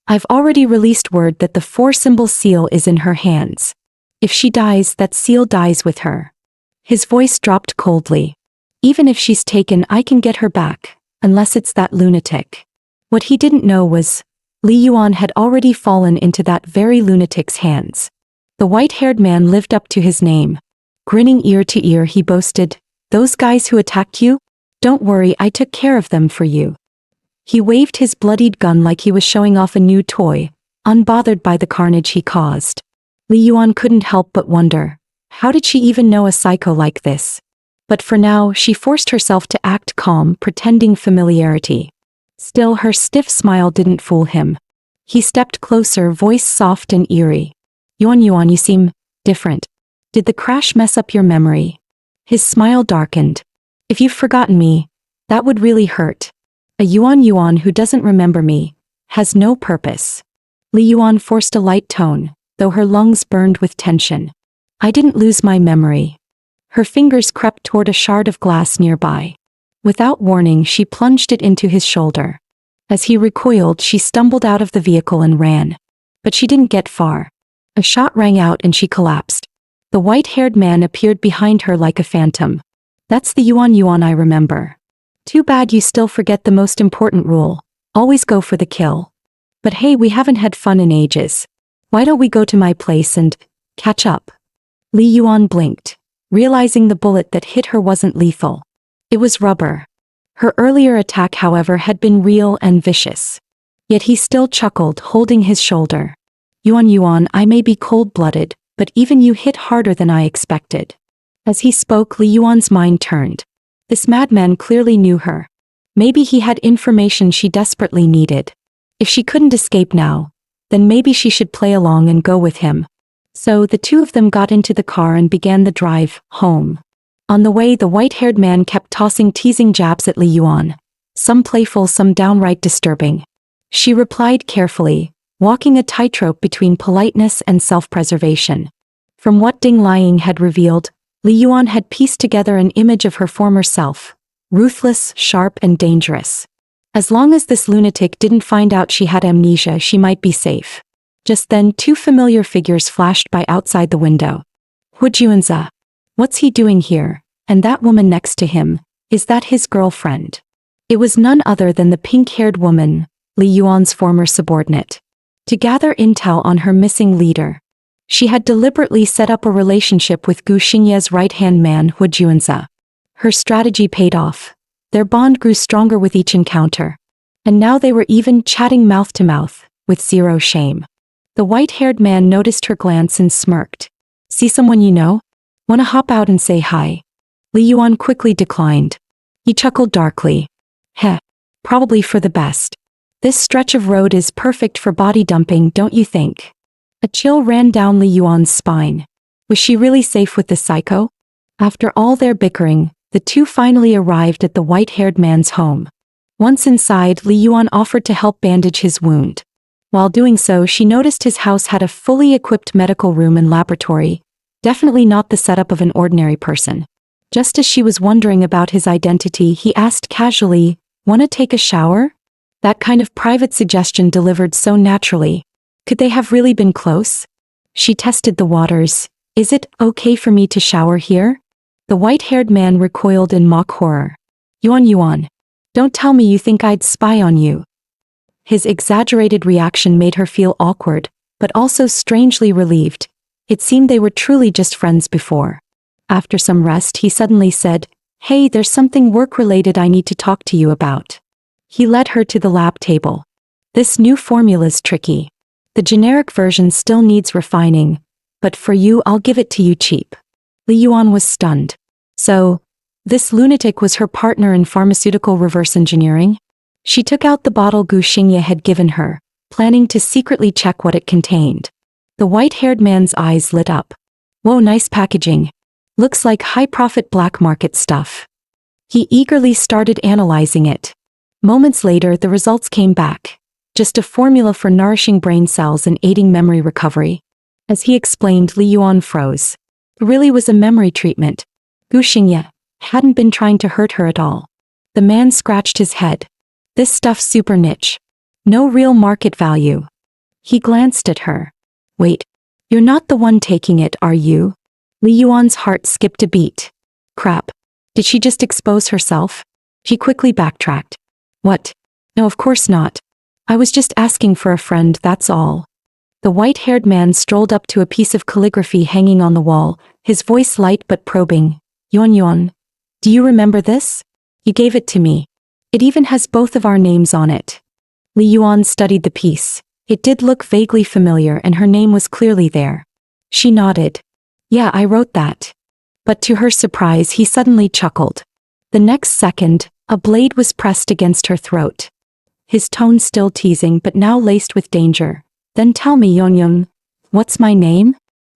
I've already released word that the 4-symbol seal is in her hands. If she dies, that seal dies with her. His voice dropped coldly. Even if she's taken, I can get her back, unless it's that lunatic. What he didn't know was, Li Yuan had already fallen into that very lunatic's hands. The white-haired man lived up to his name. Grinning ear to ear, he boasted, "Those guys who attacked you? Don't worry, I took care of them for you." He waved his bloodied gun like he was showing off a new toy, unbothered by the carnage he caused. Li Yuan couldn't help but wonder, how did she even know a psycho like this? But for now, she forced herself to act calm, pretending familiarity. Still, her stiff smile didn't fool him. He stepped closer, voice soft and eerie. Yuan, you seem different. Did the crash mess up your memory? His smile darkened. If you've forgotten me, that would really hurt. A Yuan who doesn't remember me has no purpose. Li Yuan forced a light tone, though her lungs burned with tension. I didn't lose my memory. Her fingers crept toward a shard of glass nearby. Without warning, she plunged it into his shoulder. As he recoiled, she stumbled out of the vehicle and ran. But she didn't get far. A shot rang out and she collapsed. The white-haired man appeared behind her like a phantom. That's the Yuan I remember. Too bad you still forget the most important rule. Always go for the kill. But hey, we haven't had fun in ages. Why don't we go to my place and catch up? Li Yuan blinked, realizing the bullet that hit her wasn't lethal. It was rubber. Her earlier attack, however, had been real and vicious. Yet he still chuckled, holding his shoulder. Yuan, I may be cold-blooded, but even you hit harder than I expected. As he spoke, Li Yuan's mind turned. This madman clearly knew her. Maybe he had information she desperately needed. If she couldn't escape now, then maybe she should play along and go with him. So the two of them got into the car and began the drive home. On the way, the white-haired man kept tossing teasing jabs at Li Yuan. Some playful, some downright disturbing. She replied carefully, walking a tightrope between politeness and self-preservation. From what Ding Liang had revealed, Li Yuan had pieced together an image of her former self. Ruthless, sharp, and dangerous. As long as this lunatic didn't find out she had amnesia, she might be safe. Just then, two familiar figures flashed by outside the window. Hu Juanza. What's he doing here? And that woman next to him, is that his girlfriend? It was none other than the pink-haired woman, Li Yuan's former subordinate. To gather intel on her missing leader, she had deliberately set up a relationship with Gu Xingye's right-hand man, Hu Juanza. Her strategy paid off. Their bond grew stronger with each encounter. And now they were even chatting mouth to mouth, with zero shame. The white-haired man noticed her glance and smirked. See someone you know? Wanna hop out and say hi? Li Yuan quickly declined. He chuckled darkly. Heh, probably for the best. This stretch of road is perfect for body dumping, don't you think? A chill ran down Li Yuan's spine. Was she really safe with the psycho? After all their bickering, the two finally arrived at the white-haired man's home. Once inside, Li Yuan offered to help bandage his wound. While doing so, she noticed his house had a fully equipped medical room and laboratory, definitely not the setup of an ordinary person. Just as she was wondering about his identity, he asked casually, "Wanna take a shower?" That kind of private suggestion delivered so naturally. Could they have really been close? She tested the waters. Is it okay for me to shower here? The white-haired man recoiled in mock horror. Yuan, don't tell me you think I'd spy on you. His exaggerated reaction made her feel awkward, but also strangely relieved. It seemed they were truly just friends before. After some rest, he suddenly said, "Hey, there's something work-related I need to talk to you about." He led her to the lab table. This new formula's tricky. The generic version still needs refining, but for you I'll give it to you cheap. Li Yuan was stunned. So, this lunatic was her partner in pharmaceutical reverse engineering? She took out the bottle Gu Xingye had given her, planning to secretly check what it contained. The white-haired man's eyes lit up. Whoa, nice packaging. Looks like high-profit black market stuff. He eagerly started analyzing it. Moments later, the results came back. Just a formula for nourishing brain cells and aiding memory recovery. As he explained, Li Yuan froze. It really was a memory treatment. Gu Xingye hadn't been trying to hurt her at all. The man scratched his head. This stuff's super niche. No real market value. He glanced at her. Wait, you're not the one taking it, are you? Li Yuan's heart skipped a beat. Crap. Did she just expose herself? She quickly backtracked. What? No, of course not. I was just asking for a friend, that's all. The white-haired man strolled up to a piece of calligraphy hanging on the wall, his voice light but probing. Yuan, do you remember this? You gave it to me. It even has both of our names on it. Li Yuan studied the piece. It did look vaguely familiar and her name was clearly there. She nodded. Yeah, I wrote that. But to her surprise, he suddenly chuckled. The next second, a blade was pressed against her throat. His tone still teasing but now laced with danger. Then tell me, Yuan, what's my name?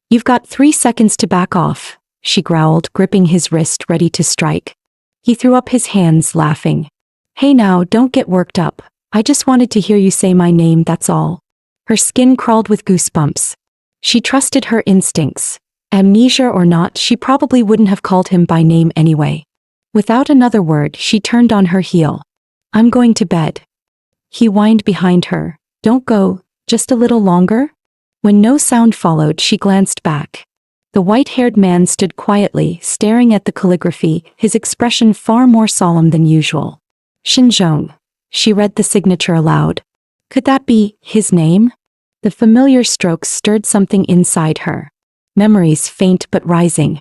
You've got 3 seconds to back off, she growled, gripping his wrist ready to strike. He threw up his hands, laughing. Hey now, don't get worked up. I just wanted to hear you say my name, that's all. Her skin crawled with goosebumps. She trusted her instincts. Amnesia or not, she probably wouldn't have called him by name anyway. Without another word, she turned on her heel. I'm going to bed. He whined behind her. Don't go, just a little longer? When no sound followed, she glanced back. The white-haired man stood quietly, staring at the calligraphy, his expression far more solemn than usual. Shinjong. She read the signature aloud. Could that be his name? The familiar strokes stirred something inside her. Memories faint but rising.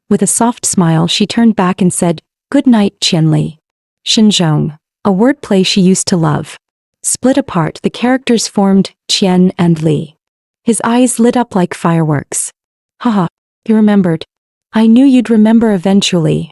With a soft smile, she turned back and said, Good night, Qianli. Shinjong. A wordplay she used to love. Split apart, the characters formed Qian and Li. His eyes lit up like fireworks. Haha, you remembered. I knew you'd remember eventually.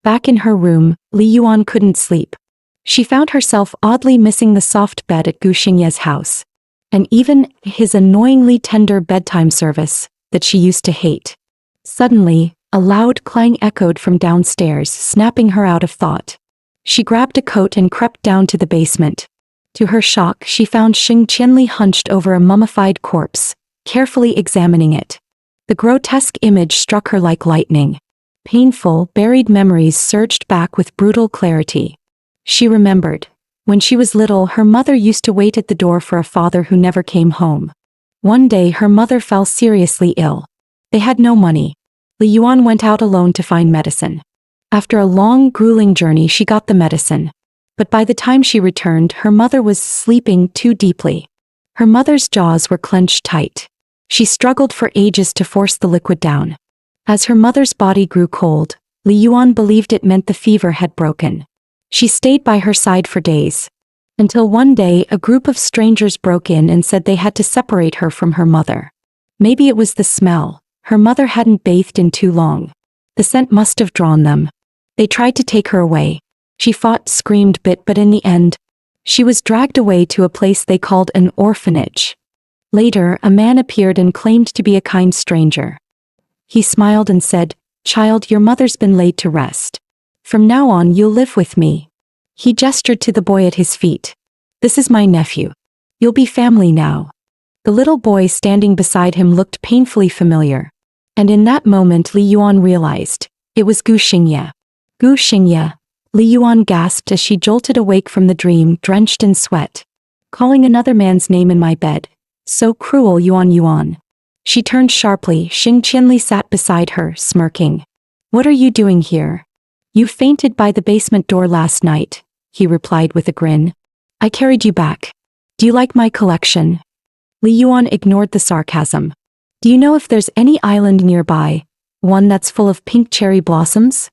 Back in her room, Li Yuan couldn't sleep. She found herself oddly missing the soft bed at Gu Xingye's house. And even his annoyingly tender bedtime service that she used to hate. Suddenly, a loud clang echoed from downstairs, snapping her out of thought. She grabbed a coat and crept down to the basement. To her shock, she found Xing Qianli hunched over a mummified corpse, carefully examining it. The grotesque image struck her like lightning. Painful, buried memories surged back with brutal clarity. She remembered. When she was little, her mother used to wait at the door for a father who never came home. One day, her mother fell seriously ill. They had no money. Li Yuan went out alone to find medicine. After a long, grueling journey, she got the medicine. But by the time she returned, her mother was sleeping too deeply. Her mother's jaws were clenched tight. She struggled for ages to force the liquid down. As her mother's body grew cold, Li Yuan believed it meant the fever had broken. She stayed by her side for days. Until one day, a group of strangers broke in and said they had to separate her from her mother. Maybe it was the smell. Her mother hadn't bathed in too long. The scent must have drawn them. They tried to take her away. She fought, screamed, bit, but in the end, she was dragged away to a place they called an orphanage. Later, a man appeared and claimed to be a kind stranger. He smiled and said, Child, your mother's been laid to rest. From now on, you'll live with me. He gestured to the boy at his feet. This is my nephew. You'll be family now. The little boy standing beside him looked painfully familiar. And in that moment, Li Yuan realized. It was Gu Xingye. Gu Xingye. Li Yuan gasped as she jolted awake from the dream, drenched in sweat. Calling another man's name in my bed. So cruel, Yuan. She turned sharply. Xing Qianli sat beside her, smirking. What are you doing here? You fainted by the basement door last night, he replied with a grin. I carried you back. Do you like my collection? Li Yuan ignored the sarcasm. Do you know if there's any island nearby, one that's full of pink cherry blossoms?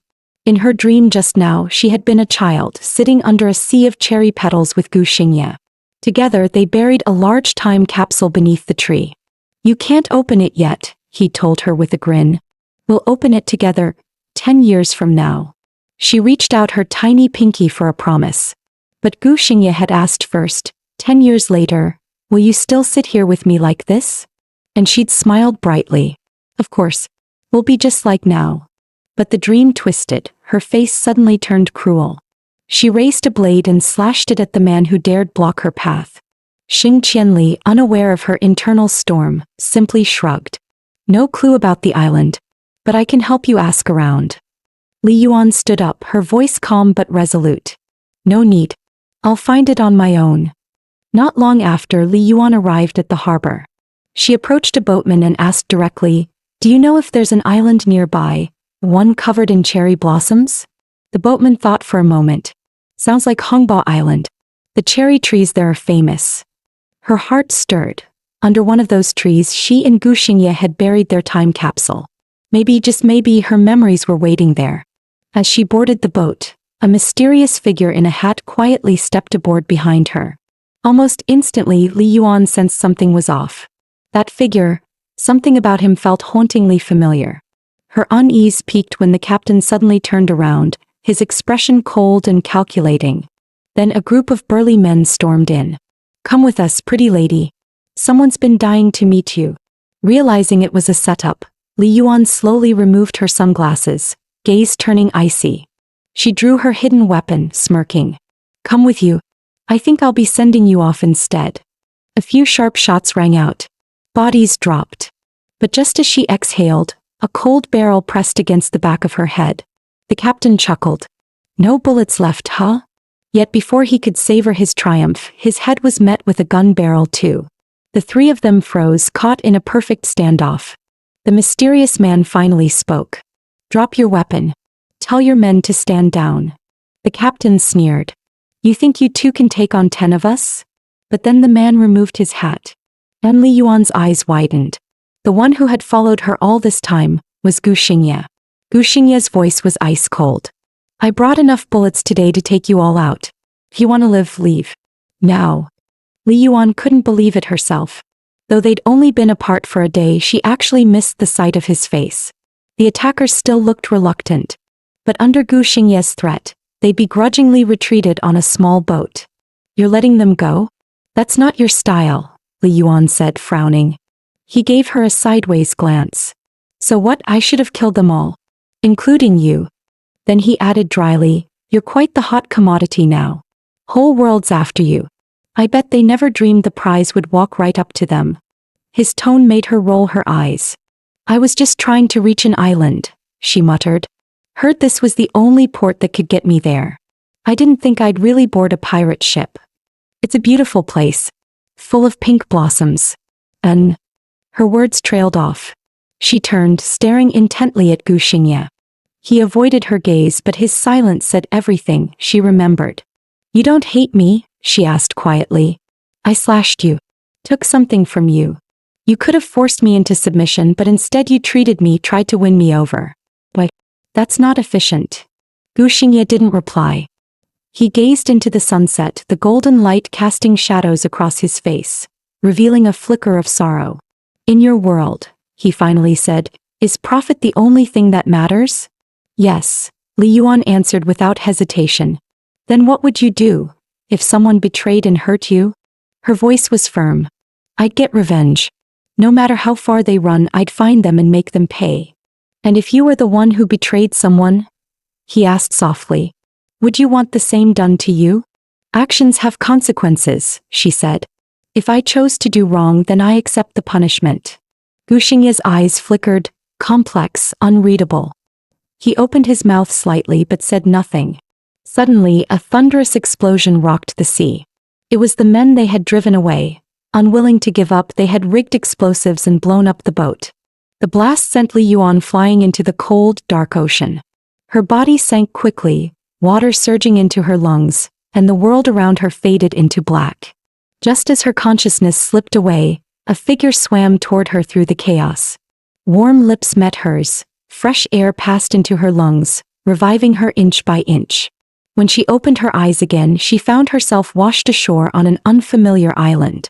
In her dream just now, she had been a child, sitting under a sea of cherry petals with Gu Xingye. Together, they buried a large time capsule beneath the tree. You can't open it yet, he told her with a grin. We'll open it together, 10 years from now. She reached out her tiny pinky for a promise. But Gu Xingye had asked first, 10 years later, will you still sit here with me like this? And she'd smiled brightly. Of course, we'll be just like now. But the dream twisted, her face suddenly turned cruel. She raised a blade and slashed it at the man who dared block her path. Xing Qianli, unaware of her internal storm, simply shrugged. No clue about the island. But I can help you ask around. Li Yuan stood up, her voice calm but resolute. No need. I'll find it on my own. Not long after, Li Yuan arrived at the harbor. She approached a boatman and asked directly, Do you know if there's an island nearby, one covered in cherry blossoms? The boatman thought for a moment. Sounds like Hongba Island. The cherry trees there are famous. Her heart stirred. Under one of those trees, she and Gu Xingye had buried their time capsule. Maybe, just maybe, her memories were waiting there. As she boarded the boat, a mysterious figure in a hat quietly stepped aboard behind her. Almost instantly, Li Yuan sensed something was off. That figure, something about him felt hauntingly familiar. Her unease peaked when the captain suddenly turned around, his expression cold and calculating. Then a group of burly men stormed in. Come with us, pretty lady. Someone's been dying to meet you. Realizing it was a setup, Li Yuan slowly removed her sunglasses, gaze turning icy. She drew her hidden weapon, smirking. Come with you. I think I'll be sending you off instead. A few sharp shots rang out. Bodies dropped. But just as she exhaled, a cold barrel pressed against the back of her head. The captain chuckled. No bullets left, huh? Yet before he could savor his triumph, his head was met with a gun barrel too. The three of them froze, caught in a perfect standoff. The mysterious man finally spoke. Drop your weapon. Tell your men to stand down. The captain sneered. You think you two can take on 10 of us? But then the man removed his hat. And Li Yuan's eyes widened. The one who had followed her all this time was Gu Xingye. Gu Xingye's voice was ice cold. I brought enough bullets today to take you all out. If you want to live, leave. Now. Li Yuan couldn't believe it herself. Though they'd only been apart for a day, she actually missed the sight of his face. The attackers still looked reluctant. But under Gu Xingye's threat, they begrudgingly retreated on a small boat. You're letting them go? That's not your style, Li Yuan said, frowning. He gave her a sideways glance. So what? I should have killed them all. Including you. Then he added dryly, you're quite the hot commodity now. Whole world's after you. I bet they never dreamed the prize would walk right up to them. His tone made her roll her eyes. I was just trying to reach an island, she muttered. Heard this was the only port that could get me there. I didn't think I'd really board a pirate ship. It's a beautiful place. Full of pink blossoms. And her words trailed off. She turned, staring intently at Gu Xingye. He avoided her gaze, but his silence said everything, she remembered. You don't hate me? She asked quietly. I slashed you. Took something from you. You could have forced me into submission, but instead you tried to win me over. But that's not efficient. Gu Xingye didn't reply. He gazed into the sunset, the golden light casting shadows across his face, revealing a flicker of sorrow. In your world, he finally said, is profit the only thing that matters? Yes, Li Yuan answered without hesitation. Then what would you do? If someone betrayed and hurt you? Her voice was firm. I'd get revenge. No matter how far they run, I'd find them and make them pay. And if you were the one who betrayed someone? He asked softly. Would you want the same done to you? Actions have consequences, she said. If I chose to do wrong, then I accept the punishment. Gu Xingye's eyes flickered, complex, unreadable. He opened his mouth slightly but said nothing. Suddenly, a thunderous explosion rocked the sea. It was the men they had driven away. Unwilling to give up, they had rigged explosives and blown up the boat. The blast sent Li Yuan flying into the cold, dark ocean. Her body sank quickly, water surging into her lungs, and the world around her faded into black. Just as her consciousness slipped away, a figure swam toward her through the chaos. Warm lips met hers, fresh air passed into her lungs, reviving her inch by inch. When she opened her eyes again, she found herself washed ashore on an unfamiliar island.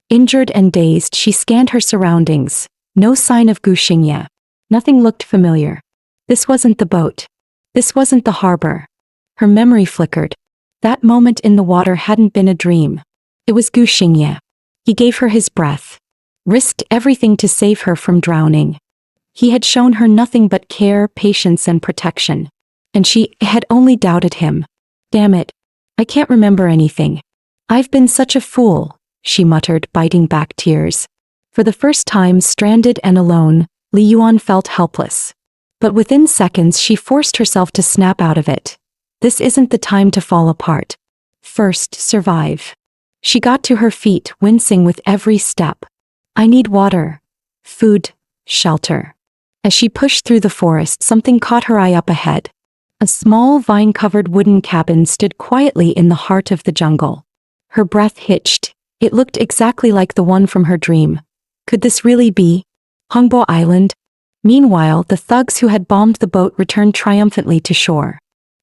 Injured and dazed, she scanned her surroundings. No sign of Gu Xingye. Nothing looked familiar. This wasn't the boat. This wasn't the harbor. Her memory flickered. That moment in the water hadn't been a dream. It was Gu Xingye. He gave her his breath. Risked everything to save her from drowning. He had shown her nothing but care, patience, and protection. And she had only doubted him. Damn it. I can't remember anything. I've been such a fool, she muttered, biting back tears. For the first time, stranded and alone, Li Yuan felt helpless. But within seconds she forced herself to snap out of it. This isn't the time to fall apart. First, survive. She got to her feet, wincing with every step. I need water. Food. Shelter. As she pushed through the forest, something caught her eye up ahead. A small vine-covered wooden cabin stood quietly in the heart of the jungle. Her breath hitched. It looked exactly like the one from her dream. Could this really be Hongbo Island? Meanwhile, the thugs who had bombed the boat returned triumphantly to shore.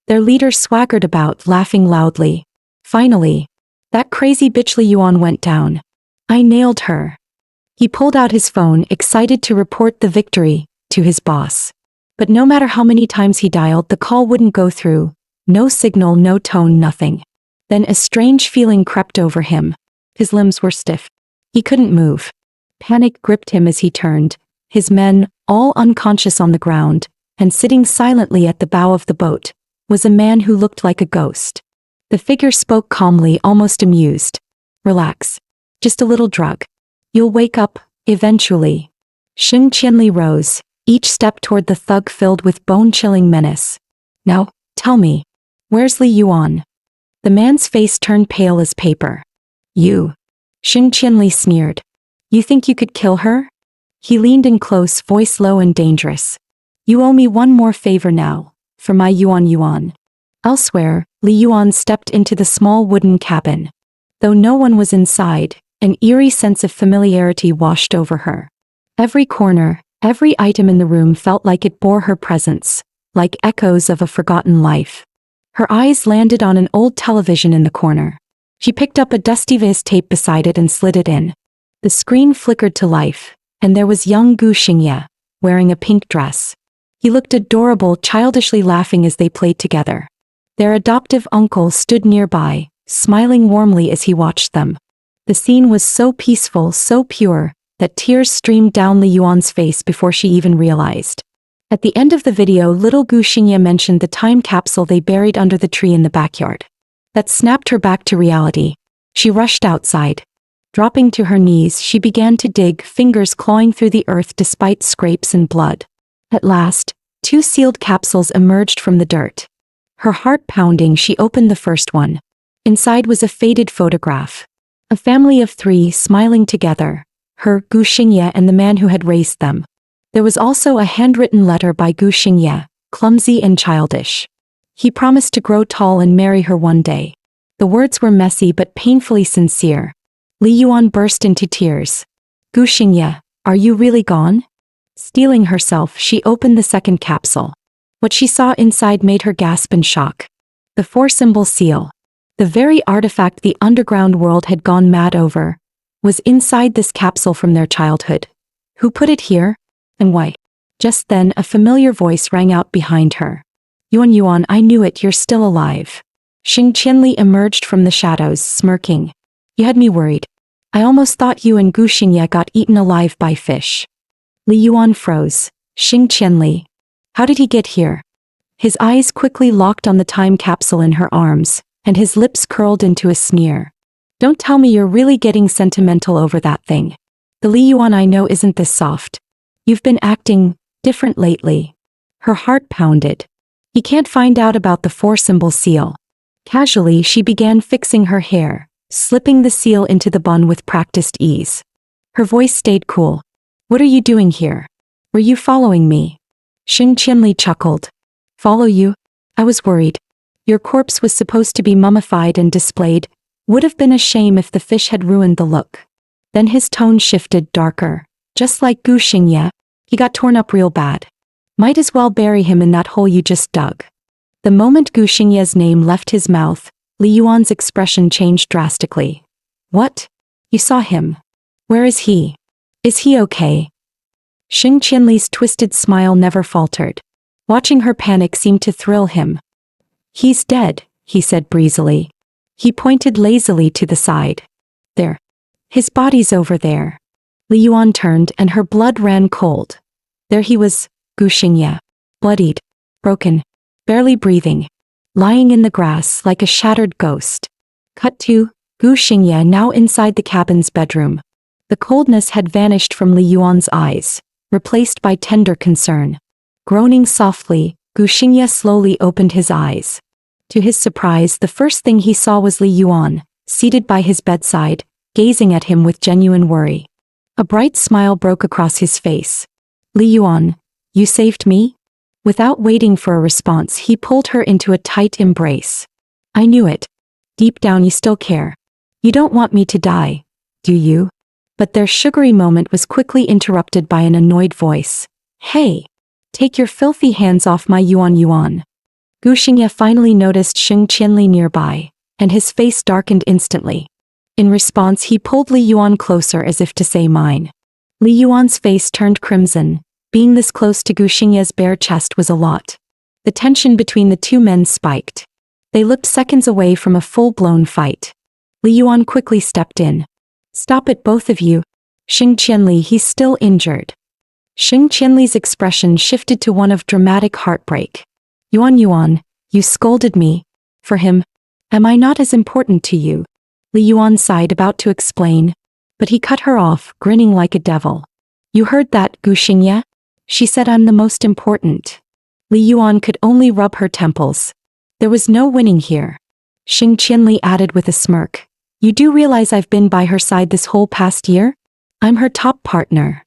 Their leader swaggered about, laughing loudly. Finally, that crazy bitch Li Yuan went down. I nailed her. He pulled out his phone, excited to report the victory to his boss. But no matter how many times he dialed, the call wouldn't go through. No signal, no tone, nothing. Then a strange feeling crept over him. His limbs were stiff. He couldn't move. Panic gripped him as he turned. His men, all unconscious on the ground, and sitting silently at the bow of the boat, was a man who looked like a ghost. The figure spoke calmly, almost amused. Relax. Just a little drug. You'll wake up, eventually. Xing Qianli rose, each step toward the thug filled with bone-chilling menace. Now, tell me. Where's Li Yuan? The man's face turned pale as paper. You. Xing Qianli sneered. You think you could kill her? He leaned in close, voice low and dangerous. You owe me one more favor now, for my Yuan. Elsewhere, Li Yuan stepped into the small wooden cabin. Though no one was inside, an eerie sense of familiarity washed over her. Every corner, every item in the room felt like it bore her presence, like echoes of a forgotten life. Her eyes landed on an old television in the corner. She picked up a dusty VHS tape beside it and slid it in. The screen flickered to life, and there was young Gu Xingye, wearing a pink dress. He looked adorable, childishly laughing as they played together. Their adoptive uncle stood nearby, smiling warmly as he watched them. The scene was so peaceful, so pure, that tears streamed down Li Yuan's face before she even realized. At the end of the video, little Gu Xingye mentioned the time capsule they buried under the tree in the backyard. That snapped her back to reality. She rushed outside. Dropping to her knees, she began to dig, fingers clawing through the earth despite scrapes and blood. At last, 2 sealed capsules emerged from the dirt. Her heart pounding, she opened the first one. Inside was a faded photograph. A family of 3 smiling together, her, Gu Xingye, and the man who had raised them. There was also a handwritten letter by Gu Xingye, clumsy and childish. He promised to grow tall and marry her one day. The words were messy but painfully sincere. Li Yuan burst into tears. Gu Xingye, are you really gone? Steeling herself, she opened the second capsule. What she saw inside made her gasp in shock. The 4-symbol seal, the very artifact the underground world had gone mad over, was inside this capsule from their childhood. Who put it here? And why? Just then, a familiar voice rang out behind her. Yuan, I knew it, you're still alive. Xing Qianli emerged from the shadows, smirking. You had me worried. I almost thought you and Gu Xingye got eaten alive by fish. Li Yuan froze. Xing Qianli. How did he get here? His eyes quickly locked on the time capsule in her arms, and his lips curled into a sneer. Don't tell me you're really getting sentimental over that thing. The Li Yuan I know isn't this soft. You've been acting different lately. Her heart pounded. He can't find out about the 4-symbol seal. Casually, she began fixing her hair, slipping the seal into the bun with practiced ease. Her voice stayed cool. What are you doing here? Were you following me? Xing Qianli chuckled. Follow you? I was worried. Your corpse was supposed to be mummified and displayed. Would have been a shame if the fish had ruined the look. Then his tone shifted, darker. Just like Gu Xingye, he got torn up real bad. Might as well bury him in that hole you just dug. The moment Gu Xingye's name left his mouth, Li Yuan's expression changed drastically. What? You saw him? Where is he? Is he okay? Xing Qianli's twisted smile never faltered. Watching her panic seemed to thrill him. He's dead, he said breezily. He pointed lazily to the side. There. His body's over there. Li Yuan turned and her blood ran cold. There he was, Gu Xingye. Bloodied. Broken. Barely breathing. Lying in the grass like a shattered ghost. Cut to Gu Xingye now inside the cabin's bedroom. The coldness had vanished from Li Yuan's eyes, replaced by tender concern. Groaning softly, Gu Xingye slowly opened his eyes. To his surprise, the first thing he saw was Li Yuan, seated by his bedside, gazing at him with genuine worry. A bright smile broke across his face. Li Yuan, you saved me? Without waiting for a response, he pulled her into a tight embrace. I knew it. Deep down you still care. You don't want me to die, do you? But their sugary moment was quickly interrupted by an annoyed voice. Hey! Take your filthy hands off my Yuan. Gu Xingye finally noticed Xing Qianli nearby, and his face darkened instantly. In response, he pulled Li Yuan closer as if to say mine. Li Yuan's face turned crimson. Being this close to Gu Xingye's bare chest was a lot. The tension between the two men spiked. They looked seconds away from a full-blown fight. Li Yuan quickly stepped in. Stop it, both of you. Xing Qianli, he's still injured. Xing Qianli's expression shifted to one of dramatic heartbreak. Yuan, you scolded me. For him? Am I not as important to you? Li Yuan sighed, about to explain, but he cut her off, grinning like a devil. You heard that, Gu Xingye? She said I'm the most important. Li Yuan could only rub her temples. There was no winning here. Xing Qianli added with a smirk. You do realize I've been by her side this whole past year? I'm her top partner.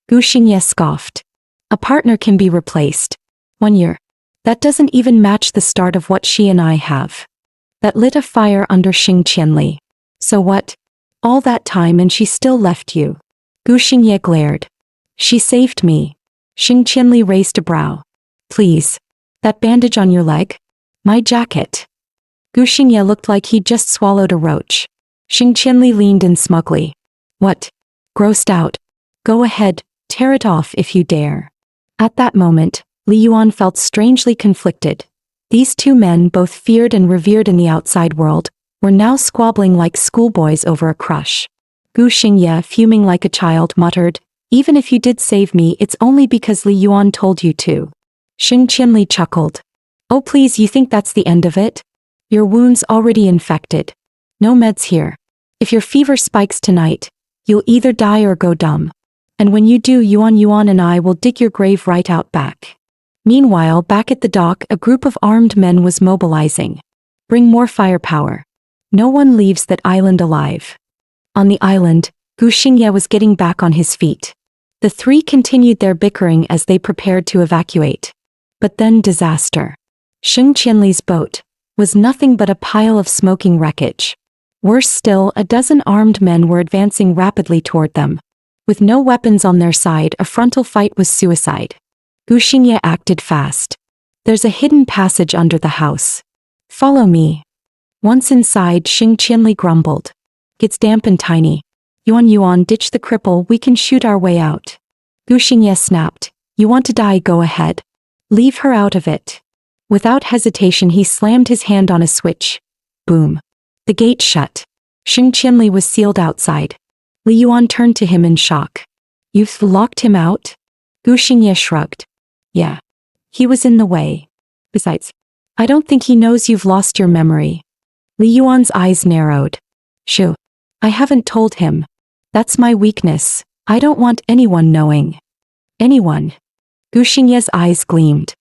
Gu Xingye scoffed. A partner can be replaced. 1 year. That doesn't even match the start of what she and I have. That lit a fire under Xing Qianli. So what? All that time and she still left you. Gu Xingye glared. She saved me. Xing Qianli raised a brow. Please. That bandage on your leg? My jacket. Gu Xingye looked like he'd just swallowed a roach. Xing Qianli leaned in smugly. What? Grossed out. Go ahead, tear it off if you dare. At that moment, Li Yuan felt strangely conflicted. These two men, both feared and revered in the outside world, were now squabbling like schoolboys over a crush. Gu Xingye, fuming like a child, muttered, Even if you did save me, it's only because Li Yuan told you to. Xing Qianli chuckled. Oh please, you think that's the end of it? Your wound's already infected. No meds here. If your fever spikes tonight, you'll either die or go dumb. And when you do, Yuan and I will dig your grave right out back. Meanwhile, back at the dock, a group of armed men was mobilizing. Bring more firepower. No one leaves that island alive. On the island, Gu Xingye was getting back on his feet. The three continued their bickering as they prepared to evacuate. But then disaster. Xing Qianli's boat was nothing but a pile of smoking wreckage. Worse still, a dozen armed men were advancing rapidly toward them. With no weapons on their side, a frontal fight was suicide. Gu Xingye acted fast. There's a hidden passage under the house. Follow me. Once inside, Xing Qianli grumbled. It's damp and tiny. Yuan, ditch the cripple, we can shoot our way out. Gu Xingye snapped. You want to die, go ahead. Leave her out of it. Without hesitation, he slammed his hand on a switch. Boom. The gate shut. Xing Qianli was sealed outside. Li Yuan turned to him in shock. You've locked him out? Gu Xingye shrugged. Yeah. He was in the way. Besides, I don't think he knows you've lost your memory. Li Yuan's eyes narrowed. Shoo. I haven't told him. That's my weakness. I don't want anyone knowing. Anyone. Gu Xingye's eyes gleamed.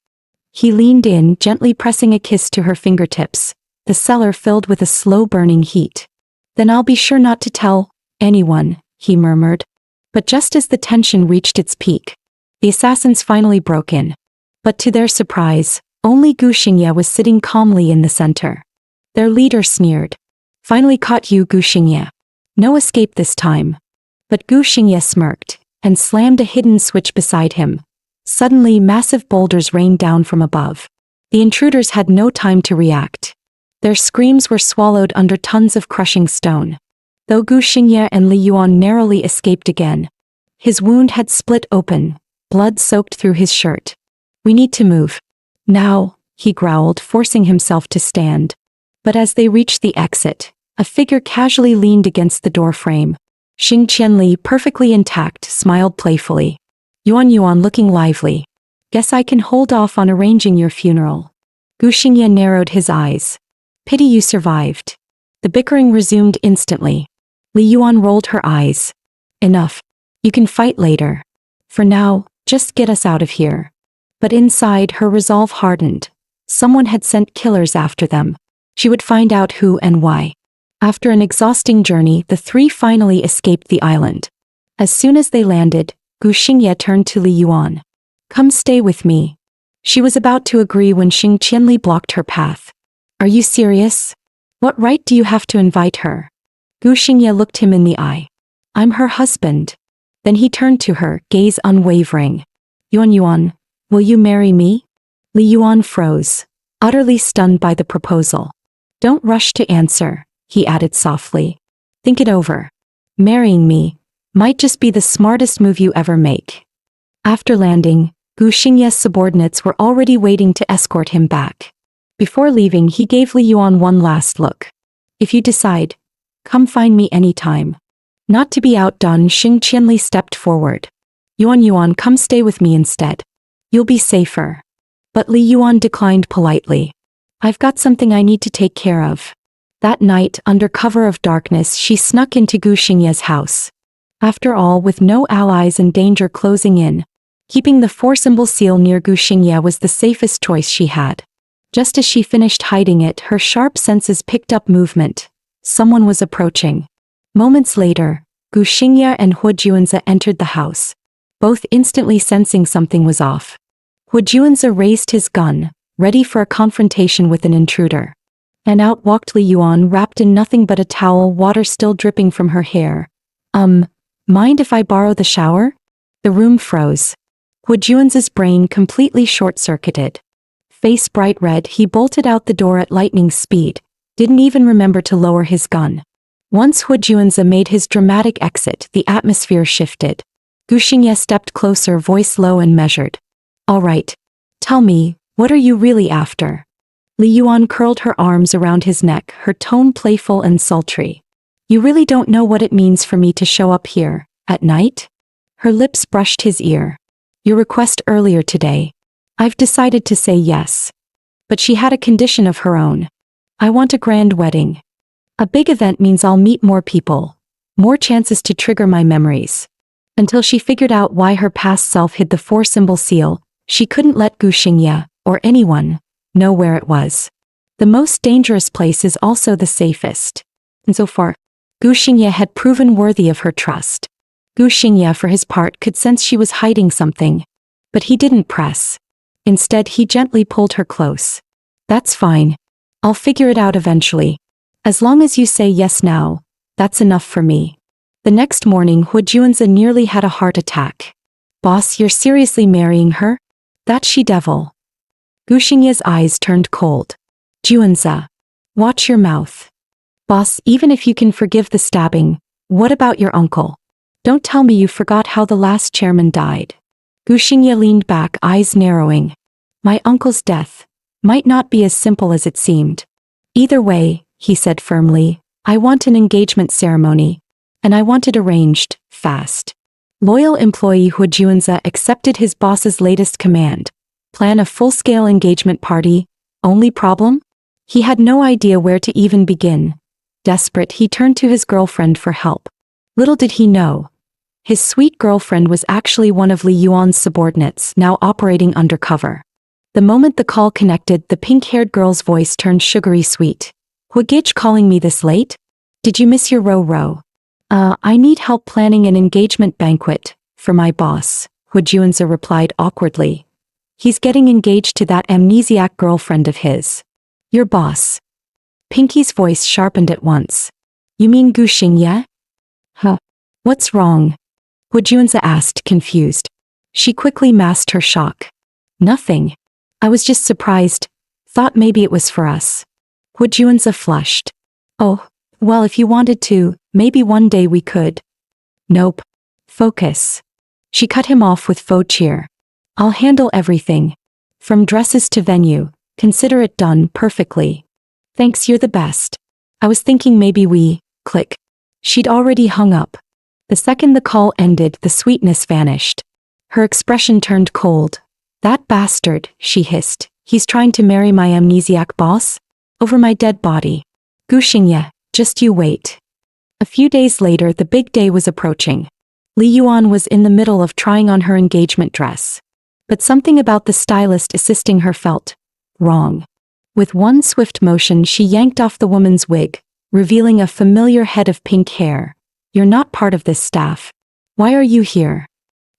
He leaned in, gently pressing a kiss to her fingertips, the cellar filled with a slow-burning heat. Then I'll be sure not to tell anyone, he murmured. But just as the tension reached its peak, the assassins finally broke in. But to their surprise, only Gu Xingye was sitting calmly in the center. Their leader sneered. Finally caught you, Gu Xingye. No escape this time. But Gu Xingye smirked, and slammed a hidden switch beside him. Suddenly, massive boulders rained down from above. The intruders had no time to react. Their screams were swallowed under tons of crushing stone. Though Gu Xingye and Li Yuan narrowly escaped again. His wound had split open, blood soaked through his shirt. We need to move. Now, he growled, forcing himself to stand. But as they reached the exit, a figure casually leaned against the door frame. Xing Qianli, perfectly intact, smiled playfully. Yuan looking lively. Guess I can hold off on arranging your funeral. Gu Xingye narrowed his eyes. Pity you survived. The bickering resumed instantly. Li Yuan rolled her eyes. Enough. You can fight later. For now, just get us out of here. But inside, her resolve hardened. Someone had sent killers after them. She would find out who and why. After an exhausting journey, the three finally escaped the island. As soon as they landed, Gu Xingye turned to Li Yuan. Come stay with me. She was about to agree when Xing Qianli blocked her path. Are you serious? What right do you have to invite her? Gu Xingye looked him in the eye. I'm her husband. Then he turned to her, gaze unwavering. Yuan, will you marry me? Li Yuan froze, utterly stunned by the proposal. Don't rush to answer, he added softly. Think it over. Marrying me might just be the smartest move you ever make. After landing, Gu Xingye's subordinates were already waiting to escort him back. Before leaving, he gave Li Yuan one last look. If you decide, come find me anytime. Not to be outdone, Xing Qianli stepped forward. Yuan, come stay with me instead. You'll be safer. But Li Yuan declined politely. I've got something I need to take care of. That night, under cover of darkness, she snuck into Gu Xingye's house. After all, with no allies and danger closing in, keeping the 4-symbol seal near Gu Xingye was the safest choice she had. Just as she finished hiding it, her sharp senses picked up movement. Someone was approaching. Moments later, Gu Xingye and Hu Juanzi entered the house, both instantly sensing something was off. Hu Juanzi raised his gun, ready for a confrontation with an intruder. And out walked Li Yuan wrapped in nothing but a towel, water still dripping from her hair. Mind if I borrow the shower? The room froze. Hu Juanzi's brain completely short-circuited. Face bright red, he bolted out the door at lightning speed, didn't even remember to lower his gun. Once Hu Juanzi made his dramatic exit, the atmosphere shifted. Gu Xingye stepped closer, voice low and measured. All right. Tell me, what are you really after? Li Yuan curled her arms around his neck, her tone playful and sultry. You really don't know what it means for me to show up here, at night? Her lips brushed his ear. Your request earlier today. I've decided to say yes. But she had a condition of her own. I want a grand wedding. A big event means I'll meet more people. More chances to trigger my memories. Until she figured out why her past self hid the 4-symbol seal, she couldn't let Gu Xingye, or anyone, know where it was. The most dangerous place is also the safest. And so far, Gu Xingye had proven worthy of her trust. Gu Xingye, for his part, could sense she was hiding something. But he didn't press. Instead, he gently pulled her close. That's fine. I'll figure it out eventually. As long as you say yes now, that's enough for me. The next morning, Hu Juanzi nearly had a heart attack. Boss, you're seriously marrying her? That she-devil. Gu Xingye's eyes turned cold. Juanzi, watch your mouth. Boss, even if you can forgive the stabbing, what about your uncle? Don't tell me you forgot how the last chairman died. Gu Xingye leaned back, eyes narrowing. My uncle's death might not be as simple as it seemed. Either way, he said firmly, I want an engagement ceremony. And I want it arranged, fast. Loyal employee Hu Juanzi accepted his boss's latest command. Plan a full-scale engagement party. Only problem? He had no idea where to even begin. Desperate, he turned to his girlfriend for help. Little did he know. His sweet girlfriend was actually one of Li Yuan's subordinates, now operating undercover. The moment the call connected, the pink-haired girl's voice turned sugary sweet. Hu Gage calling me this late? Did you miss your row? I need help planning an engagement banquet, for my boss, Hu Juanzi replied awkwardly. He's getting engaged to that amnesiac girlfriend of his. Your boss. Pinky's voice sharpened at once. You mean Gu Xingye? Huh. What's wrong? Hu Juanzi asked, confused. She quickly masked her shock. Nothing. I was just surprised. Thought maybe it was for us. Hu Juanzi flushed. Oh, well, if you wanted to, maybe one day we could. Nope. Focus. She cut him off with faux cheer. I'll handle everything. From dresses to venue, consider it done perfectly. Thanks, you're the best. I was thinking maybe we, click. She'd already hung up. The second the call ended, the sweetness vanished. Her expression turned cold. That bastard, she hissed. He's trying to marry my amnesiac boss? Over my dead body. Gu Xingye, just you wait. A few days later, the big day was approaching. Li Yuan was in the middle of trying on her engagement dress. But something about the stylist assisting her felt wrong. With one swift motion, she yanked off the woman's wig, revealing a familiar head of pink hair. You're not part of this staff. Why are you here?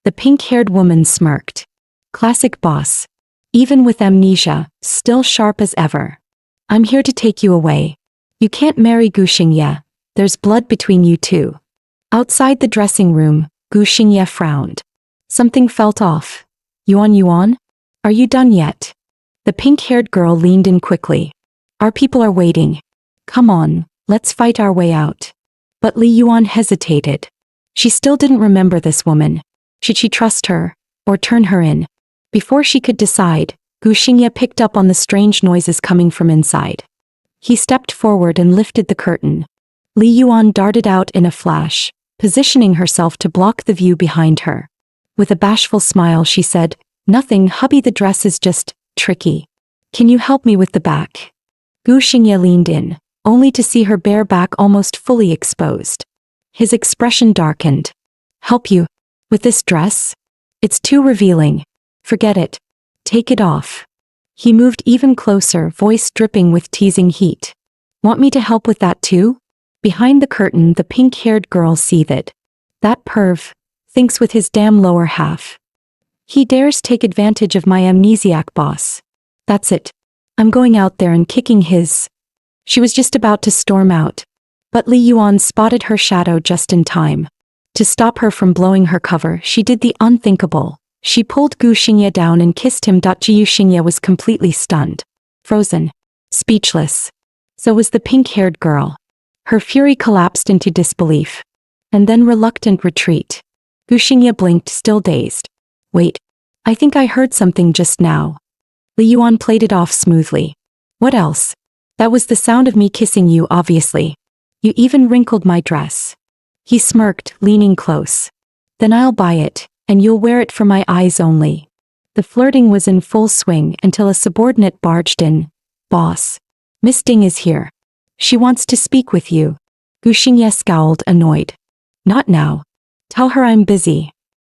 The pink-haired woman smirked. Classic boss. Even with amnesia, still sharp as ever. I'm here to take you away. You can't marry Gu Xingye. There's blood between you two. Outside the dressing room, Gu Xingye frowned. Something felt off. Yuan? Are you done yet? The pink-haired girl leaned in quickly. Our people are waiting. Come on, let's fight our way out. But Li Yuan hesitated. She still didn't remember this woman. Should she trust her, or turn her in? Before she could decide, Gu Xingye picked up on the strange noises coming from inside. He stepped forward and lifted the curtain. Li Yuan darted out in a flash, positioning herself to block the view behind her. With a bashful smile, she said, Nothing, hubby, the dress is just tricky. Can you help me with the back? Gu Xingye leaned in, only to see her bare back almost fully exposed. His expression darkened. Help you? With this dress? It's too revealing. Forget it. Take it off. He moved even closer, voice dripping with teasing heat. Want me to help with that too? Behind the curtain, the pink-haired girl seethed. That perv thinks with his damn lower half. He dares take advantage of my amnesiac boss. That's it. I'm going out there and kicking his. She was just about to storm out. But Li Yuan spotted her shadow just in time. To stop her from blowing her cover, she did the unthinkable. She pulled Gu Xingye down and kissed him. Gu Xingye was completely stunned. Frozen. Speechless. So was the pink-haired girl. Her fury collapsed into disbelief. And then reluctant retreat. Gu Xingye blinked, still dazed. Wait. I think I heard something just now. Li Yuan played it off smoothly. What else? That was the sound of me kissing you, obviously. You even wrinkled my dress. He smirked, leaning close. Then I'll buy it, and you'll wear it for my eyes only. The flirting was in full swing until a subordinate barged in. Boss. Miss Ding is here. She wants to speak with you. Gu Xingye scowled, annoyed. Not now. Tell her I'm busy.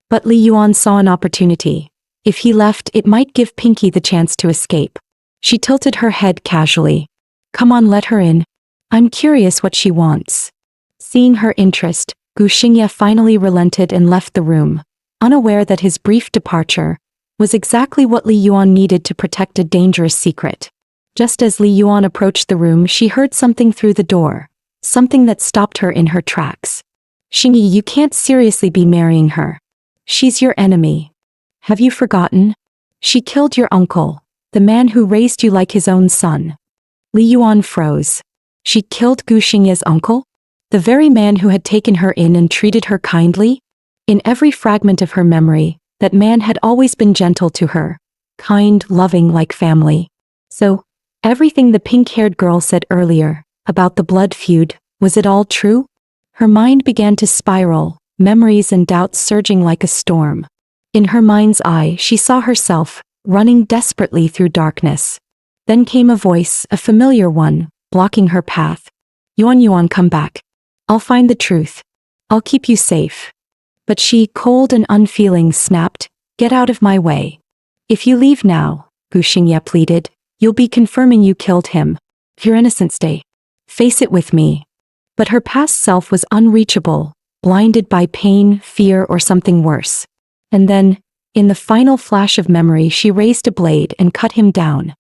But Li Yuan saw an opportunity. If he left, it might give Pinky the chance to escape. She tilted her head casually. Come on, let her in. I'm curious what she wants. Seeing her interest, Gu Xingye finally relented and left the room, unaware that his brief departure was exactly what Li Yuan needed to protect a dangerous secret. Just as Li Yuan approached the room, she heard something through the door, something that stopped her in her tracks. Xingyi, you can't seriously be marrying her. She's your enemy. Have you forgotten? She killed your uncle, the man who raised you like his own son. Li Yuan froze. She killed Gu Xingye's uncle? The very man who had taken her in and treated her kindly? In every fragment of her memory, that man had always been gentle to her, kind, loving like family. So, everything the pink-haired girl said earlier, about the blood feud, was it all true? Her mind began to spiral, memories and doubts surging like a storm. In her mind's eye, she saw herself, running desperately through darkness. Then came a voice, a familiar one, blocking her path. Yuan, come back. I'll find the truth. I'll keep you safe. But she, cold and unfeeling, snapped, Get out of my way. If you leave now, Gu Xingye pleaded, you'll be confirming you killed him. Your innocence day. Face it with me. But her past self was unreachable, blinded by pain, fear, or something worse. And then, in the final flash of memory, she raised a blade and cut him down.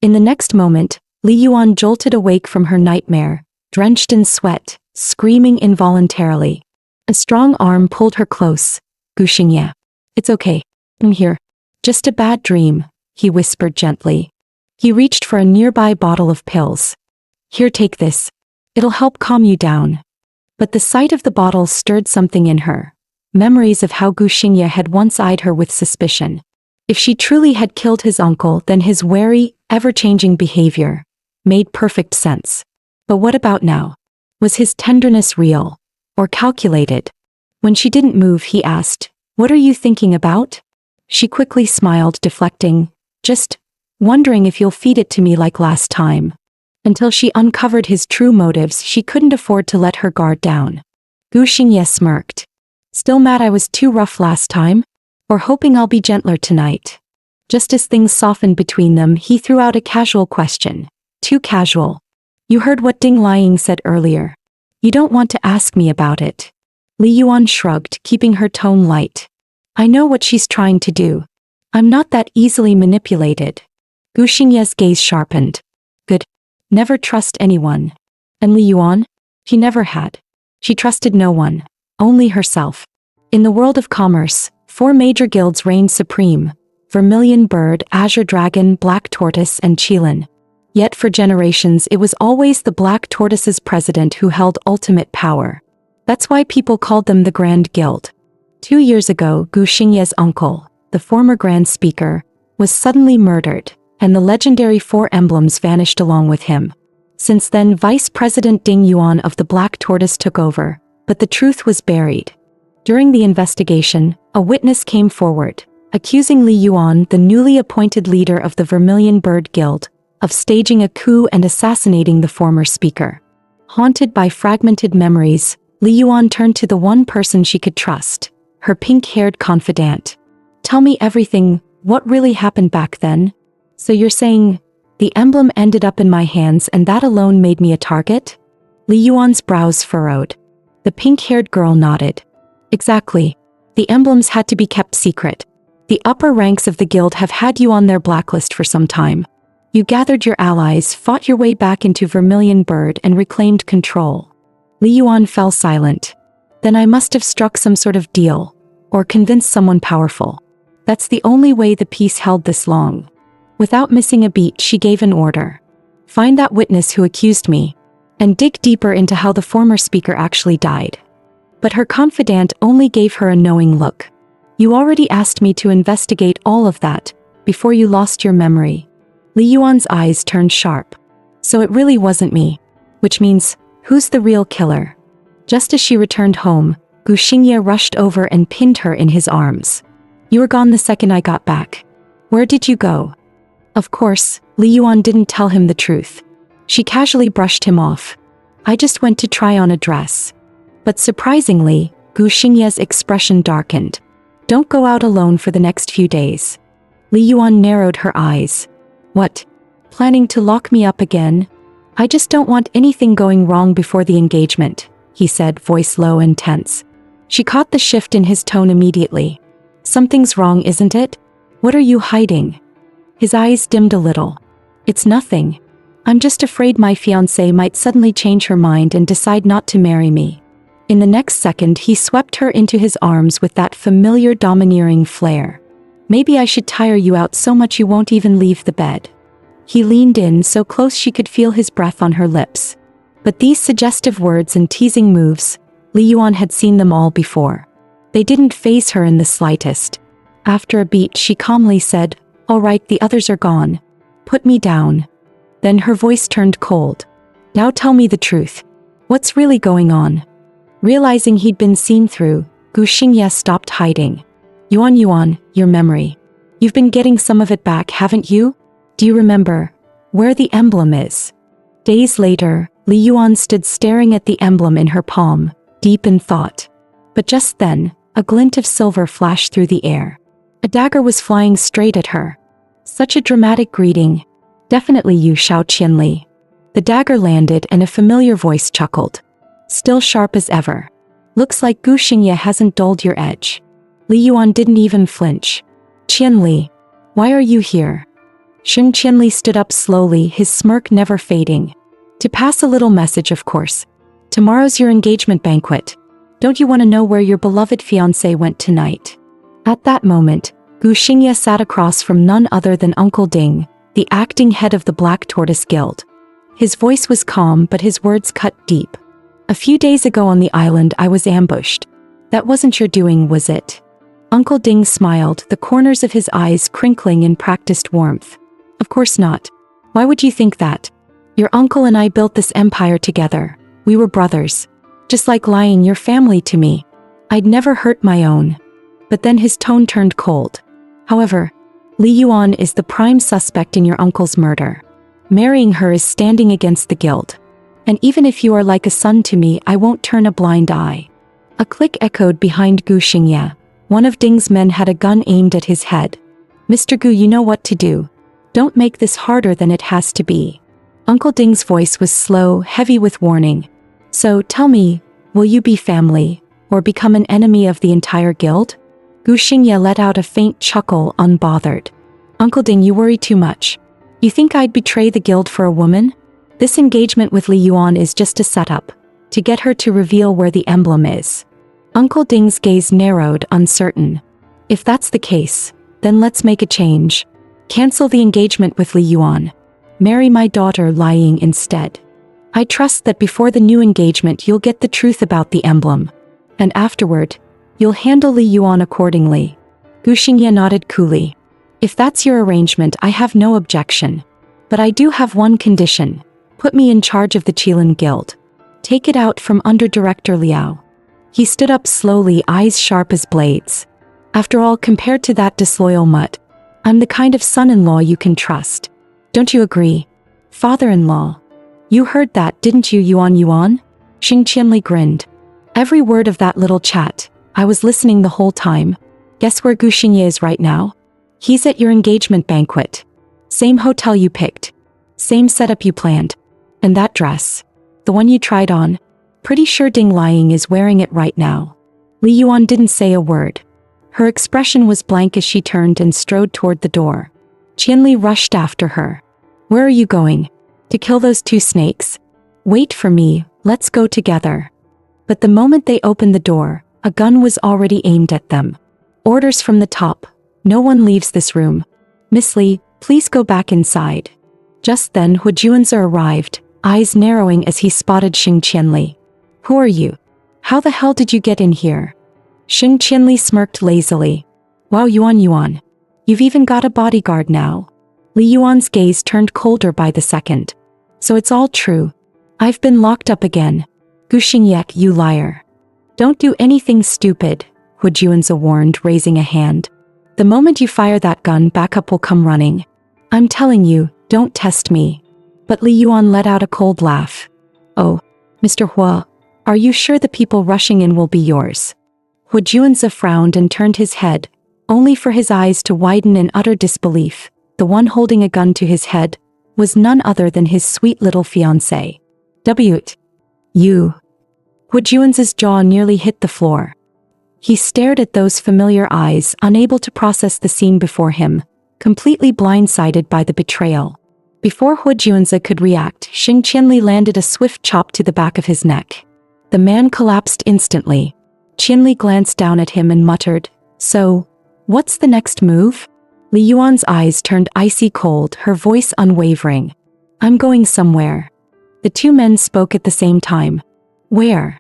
In the next moment, Li Yuan jolted awake from her nightmare, drenched in sweat, screaming involuntarily. A strong arm pulled her close. Gu Xingye. It's okay. I'm here. Just a bad dream, he whispered gently. He reached for a nearby bottle of pills. Here, take this. It'll help calm you down. But the sight of the bottle stirred something in her. Memories of how Gu Xingye had once eyed her with suspicion. If she truly had killed his uncle, then his wary, ever-changing behavior made perfect sense. But what about now? Was his tenderness real? Or calculated? When she didn't move, he asked, What are you thinking about? She quickly smiled, deflecting, Just wondering if you'll feed it to me like last time. Until she uncovered his true motives, she couldn't afford to let her guard down. Gu Xingye smirked. Still mad I was too rough last time? Or hoping I'll be gentler tonight? Just as things softened between them, he threw out a casual question. Too casual. You heard what Ding Liang said earlier. You don't want to ask me about it. Li Yuan shrugged, keeping her tone light. I know what she's trying to do. I'm not that easily manipulated. Gu Xingye's gaze sharpened. Good. Never trust anyone. And Li Yuan? She never had. She trusted no one. Only herself. In the world of commerce, 4 major guilds reigned supreme. Vermilion Bird, Azure Dragon, Black Tortoise, and Qilin. Yet for generations it was always the Black Tortoise's president who held ultimate power. That's why people called them the Grand Guild. 2 years ago, Gu Xingye's uncle, the former Grand Speaker, was suddenly murdered, and the legendary 4 emblems vanished along with him. Since then, Vice President Ding Yuan of the Black Tortoise took over, but the truth was buried. During the investigation, a witness came forward, accusing Li Yuan, the newly appointed leader of the Vermilion Bird Guild, of staging a coup and assassinating the former speaker. Haunted by fragmented memories, Li Yuan turned to the one person she could trust, her pink-haired confidant. Tell me everything, what really happened back then? So you're saying, the emblem ended up in my hands and that alone made me a target? Li Yuan's brows furrowed. The pink-haired girl nodded. Exactly. The emblems had to be kept secret. The upper ranks of the guild have had you on their blacklist for some time. You gathered your allies, fought your way back into Vermilion Bird and reclaimed control. Li Yuan fell silent. Then I must have struck some sort of deal, or convinced someone powerful. That's the only way the peace held this long. Without missing a beat, she gave an order. Find that witness who accused me, and dig deeper into how the former speaker actually died. But her confidant only gave her a knowing look. You already asked me to investigate all of that, before you lost your memory. Li Yuan's eyes turned sharp. So it really wasn't me. Which means, who's the real killer? Just as she returned home, Gu Xingye rushed over and pinned her in his arms. You were gone the second I got back. Where did you go? Of course, Li Yuan didn't tell him the truth. She casually brushed him off. I just went to try on a dress. But surprisingly, Gu Xingye's expression darkened. Don't go out alone for the next few days. Li Yuan narrowed her eyes. What? Planning to lock me up again? I just don't want anything going wrong before the engagement, he said, voice low and tense. She caught the shift in his tone immediately. Something's wrong, isn't it? What are you hiding? His eyes dimmed a little. It's nothing. I'm just afraid my fiancée might suddenly change her mind and decide not to marry me. In the next second, he swept her into his arms with that familiar domineering flair. Maybe I should tire you out so much you won't even leave the bed. He leaned in so close she could feel his breath on her lips. But these suggestive words and teasing moves, Li Yuan had seen them all before. They didn't faze her in the slightest. After a beat, she calmly said, "All right, the others are gone. Put me down." Then her voice turned cold. Now tell me the truth. What's really going on? Realizing he'd been seen through, Gu Xingye stopped hiding. Yuan, your memory. You've been getting some of it back, haven't you? Do you remember where the emblem is? Days later, Li Yuan stood staring at the emblem in her palm, deep in thought. But just then, a glint of silver flashed through the air. A dagger was flying straight at her. Such a dramatic greeting. Definitely you, Shao Qianli. The dagger landed and a familiar voice chuckled. Still sharp as ever. Looks like Gu Xingye hasn't dulled your edge. Li Yuan didn't even flinch. Qianli, why are you here? Shun Qianli stood up slowly, his smirk never fading. To pass a little message, of course. Tomorrow's your engagement banquet. Don't you want to know where your beloved fiancé went tonight? At that moment, Gu Xingye sat across from none other than Uncle Ding, the acting head of the Black Tortoise Guild. His voice was calm, but his words cut deep. A few days ago on the island, I was ambushed. That wasn't your doing, was it? Uncle Ding smiled, the corners of his eyes crinkling in practiced warmth. Of course not. Why would you think that? Your uncle and I built this empire together. We were brothers. Just like lying your family to me. I'd never hurt my own. But then his tone turned cold. However, Li Yuan is the prime suspect in your uncle's murder. Marrying her is standing against the guild. And even if you are like a son to me, I won't turn a blind eye. A click echoed behind Gu Xingye. One of Ding's men had a gun aimed at his head. Mr. Gu, you know what to do. Don't make this harder than it has to be. Uncle Ding's voice was slow, heavy with warning. So tell me, will you be family, or become an enemy of the entire guild? Gu Xingye let out a faint chuckle, unbothered. Uncle Ding, you worry too much. You think I'd betray the guild for a woman? This engagement with Li Yuan is just a setup, to get her to reveal where the emblem is. Uncle Ding's gaze narrowed, uncertain. If that's the case, then let's make a change. Cancel the engagement with Li Yuan. Marry my daughter Lying instead. I trust that before the new engagement you'll get the truth about the emblem. And afterward, you'll handle Li Yuan accordingly. Gu Xingye nodded coolly. If that's your arrangement, I have no objection. But I do have one condition. Put me in charge of the Qilin Guild. Take it out from under Director Liao. He stood up slowly, eyes sharp as blades. After all, compared to that disloyal mutt, I'm the kind of son-in-law you can trust. Don't you agree? Father-in-law. You heard that, didn't you, Yuan? Xing Qianli grinned. Every word of that little chat. I was listening the whole time. Guess where Gu Xingye is right now? He's at your engagement banquet. Same hotel you picked. Same setup you planned. And that dress. The one you tried on. Pretty sure Ding Liang is wearing it right now. Li Yuan didn't say a word. Her expression was blank as she turned and strode toward the door. Qianli rushed after her. Where are you going? To kill those two snakes? Wait for me, let's go together. But the moment they opened the door, a gun was already aimed at them. Orders from the top. No one leaves this room. Miss Li, please go back inside. Just then Hu Juanzi arrived, eyes narrowing as he spotted Xing Qianli. Who are you? How the hell did you get in here? Xing Qianli smirked lazily. Wow, Yuan. You've even got a bodyguard now. Li Yuan's gaze turned colder by the second. So it's all true. I've been locked up again. Gu Xingye, you liar. Don't do anything stupid, Hu Juanzi warned, raising a hand. The moment you fire that gun, backup will come running. I'm telling you, don't test me. But Li Yuan let out a cold laugh. Oh, Mr. Hua, are you sure the people rushing in will be yours? Hu Juanzi frowned and turned his head, only for his eyes to widen in utter disbelief. The one holding a gun to his head was none other than his sweet little fiancé. You. Hu Juanzi's jaw nearly hit the floor. He stared at those familiar eyes, unable to process the scene before him, completely blindsided by the betrayal. Before Hu Juanzi could react, Xing Qianli landed a swift chop to the back of his neck. The man collapsed instantly. Qianli glanced down at him and muttered, So, what's the next move? Li Yuan's eyes turned icy cold, her voice unwavering. I'm going somewhere. The two men spoke at the same time. Where?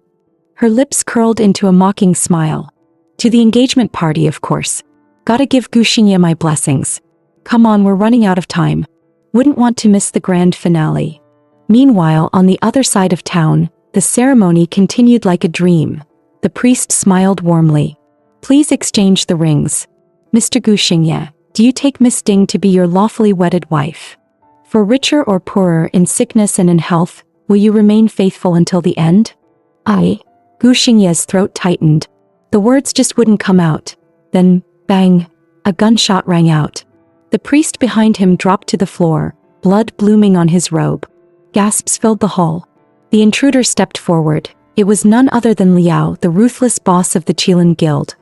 Her lips curled into a mocking smile. To the engagement party, of course. Gotta give Gu Xingye my blessings. Come on, we're running out of time. Wouldn't want to miss the grand finale. Meanwhile, on the other side of town, the ceremony continued like a dream. The priest smiled warmly. Please exchange the rings. Mr. Gu Xingye, do you take Miss Ding to be your lawfully wedded wife? For richer or poorer, in sickness and in health, will you remain faithful until the end? Gu Xingye's throat tightened. The words just wouldn't come out. Then, bang, a gunshot rang out. The priest behind him dropped to the floor, blood blooming on his robe. Gasps filled the hall. The intruder stepped forward. It was none other than Liao, the ruthless boss of the Qilin Guild.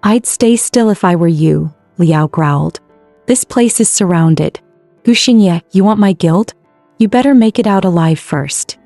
I'd stay still if I were you, Liao growled. This place is surrounded. Gu Xingye, you want my guild? You better make it out alive first.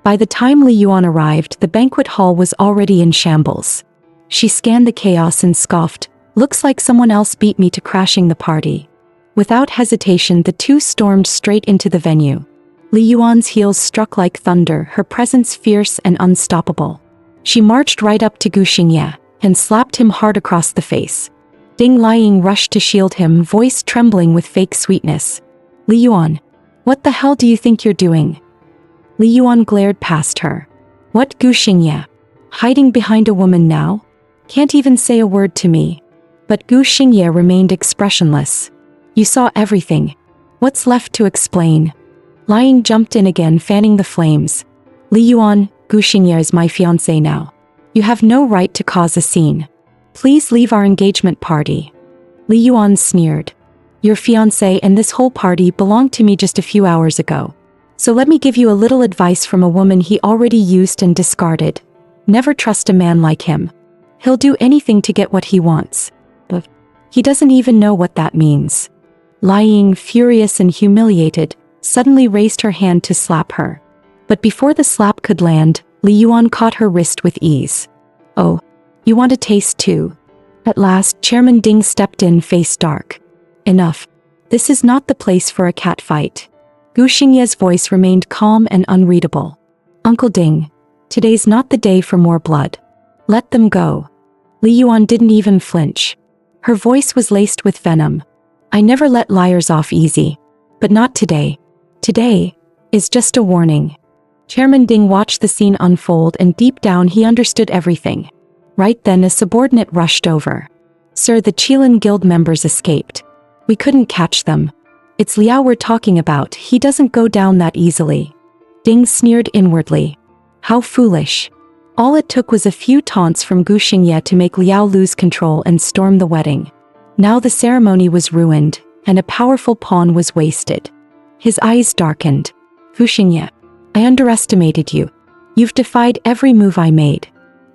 By the time Li Yuan arrived, the banquet hall was already in shambles. She scanned the chaos and scoffed, looks like someone else beat me to crashing the party. Without hesitation, the two stormed straight into the venue. Li Yuan's heels struck like thunder, her presence fierce and unstoppable. She marched right up to Gu Xingye and slapped him hard across the face. Ding Liang rushed to shield him, voice trembling with fake sweetness. Li Yuan, what the hell do you think you're doing? Li Yuan glared past her. What, Gu Xingye? Hiding behind a woman now? Can't even say a word to me. But Gu Xingye remained expressionless. You saw everything. What's left to explain? Liang jumped in again, fanning the flames. Li Yuan, Gu Xingye is my fiancé now. You have no right to cause a scene. Please leave our engagement party. Li Yuan sneered. Your fiancé and this whole party belonged to me just a few hours ago. So let me give you a little advice from a woman he already used and discarded. Never trust a man like him. He'll do anything to get what he wants. But he doesn't even know what that means. Liang, furious and humiliated, suddenly raised her hand to slap her. But before the slap could land, Li Yuan caught her wrist with ease. Oh, you want a taste too? At last, Chairman Ding stepped in, face dark. Enough. This is not the place for a cat fight. Gu Xingye's voice remained calm and unreadable. Uncle Ding, today's not the day for more blood. Let them go. Li Yuan didn't even flinch. Her voice was laced with venom. I never let liars off easy. But not today. Today is just a warning. Chairman Ding watched the scene unfold, and deep down he understood everything. Right then a subordinate rushed over. Sir, the Qilin Guild members escaped. We couldn't catch them. It's Liao we're talking about, he doesn't go down that easily. Ding sneered inwardly. How foolish. All it took was a few taunts from Gu Xingye to make Liao lose control and storm the wedding. Now the ceremony was ruined, and a powerful pawn was wasted. His eyes darkened. Fu Xingye, I underestimated you. You've defied every move I made.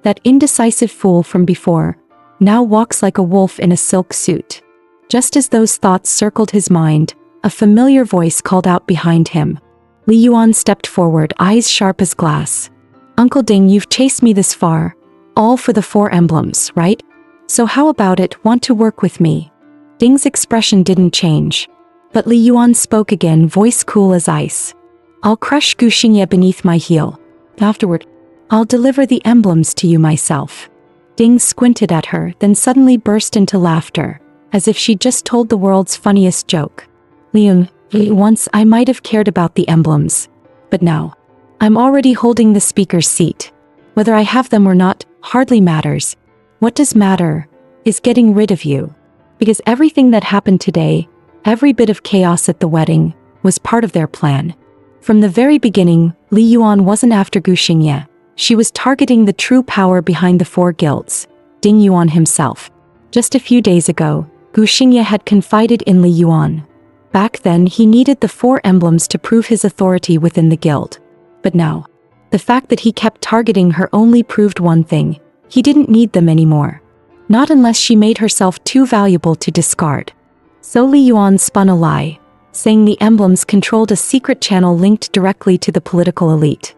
That indecisive fool from before now walks like a wolf in a silk suit. Just as those thoughts circled his mind, a familiar voice called out behind him. Li Yuan stepped forward, eyes sharp as glass. Uncle Ding, you've chased me this far, all for the 4 emblems, right? So how about it, want to work with me? Ding's expression didn't change. But Li Yuan spoke again, voice cool as ice. I'll crush Gu Xingye beneath my heel. Afterward, I'll deliver the emblems to you myself. Ding squinted at her, then suddenly burst into laughter, as if she'd just told the world's funniest joke. Liang, once I might have cared about the emblems. But now, I'm already holding the speaker's seat. Whether I have them or not, hardly matters. What does matter is getting rid of you. Because everything that happened today, every bit of chaos at the wedding, was part of their plan. From the very beginning, Li Yuan wasn't after Gu Xingye. She was targeting the true power behind the 4 guilds, Ding Yuan himself. Just a few days ago, Gu Xingye had confided in Li Yuan. Back then, he needed the 4 emblems to prove his authority within the guild. But now, the fact that he kept targeting her only proved one thing: he didn't need them anymore. Not unless she made herself too valuable to discard. So Li Yuan spun a lie, saying the emblems controlled a secret channel linked directly to the political elite.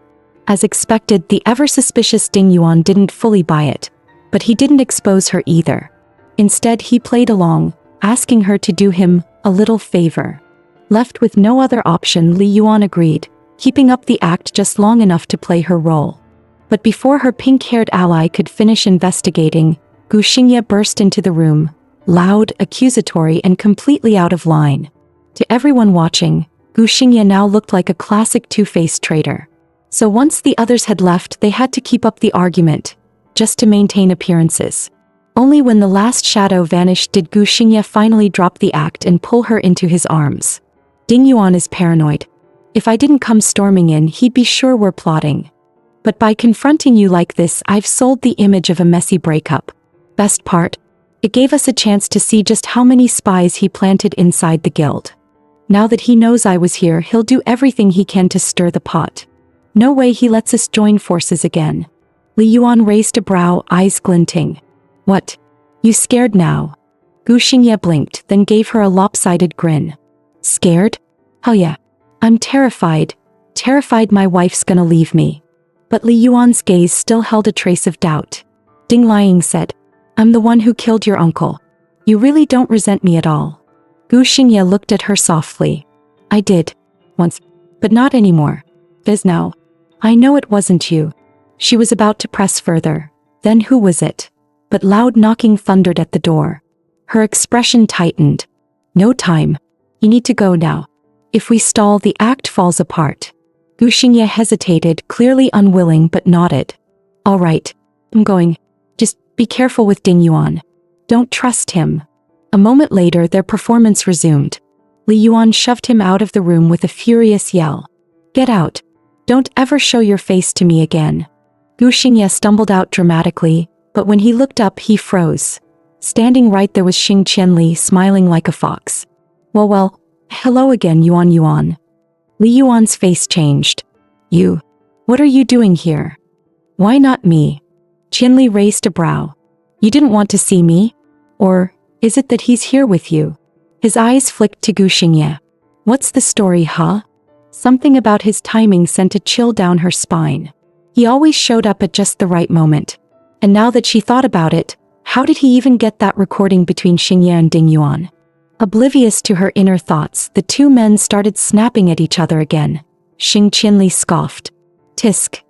As expected, the ever-suspicious Ding Yuan didn't fully buy it, but he didn't expose her either. Instead, he played along, asking her to do him a little favor. Left with no other option, Li Yuan agreed, keeping up the act just long enough to play her role. But before her pink-haired ally could finish investigating, Gu Xingye burst into the room, loud, accusatory, and completely out of line. To everyone watching, Gu Xingye now looked like a classic two-faced traitor. So once the others had left, they had to keep up the argument, just to maintain appearances. Only when the last shadow vanished did Gu Xingye finally drop the act and pull her into his arms. Ding Yuan is paranoid. If I didn't come storming in, he'd be sure we're plotting. But by confronting you like this, I've sold the image of a messy breakup. Best part? It gave us a chance to see just how many spies he planted inside the guild. Now that he knows I was here, he'll do everything he can to stir the pot. No way he lets us join forces again. Li Yuan raised a brow, eyes glinting. What? You scared now? Gu Xingye blinked, then gave her a lopsided grin. Scared? Hell yeah. I'm terrified. Terrified my wife's gonna leave me. But Li Yuan's gaze still held a trace of doubt. Ding Liang said, I'm the one who killed your uncle. You really don't resent me at all. Gu Xingye looked at her softly. I did. Once. But not anymore. Because now, I know it wasn't you. She was about to press further. Then who was it? But loud knocking thundered at the door. Her expression tightened. No time. You need to go now. If we stall, the act falls apart. Gu Xingye hesitated, clearly unwilling, but nodded. All right. I'm going. Just be careful with Ding Yuan. Don't trust him. A moment later, their performance resumed. Li Yuan shoved him out of the room with a furious yell. Get out. Don't ever show your face to me again. Gu Xingye stumbled out dramatically, but when he looked up, he froze. Standing right there was Xing Qianli, smiling like a fox. Well, hello again, Yuan. Li Yuan's face changed. You. What are you doing here? Why not me? Qianli raised a brow. You didn't want to see me? Or is it that he's here with you? His eyes flicked to Gu Xingye. What's the story, huh? Something about his timing sent a chill down her spine. He always showed up at just the right moment. And now that she thought about it, how did he even get that recording between Xingye and Ding Yuan? Oblivious to her inner thoughts, the two men started snapping at each other again. Xing Qianli scoffed. Tisk.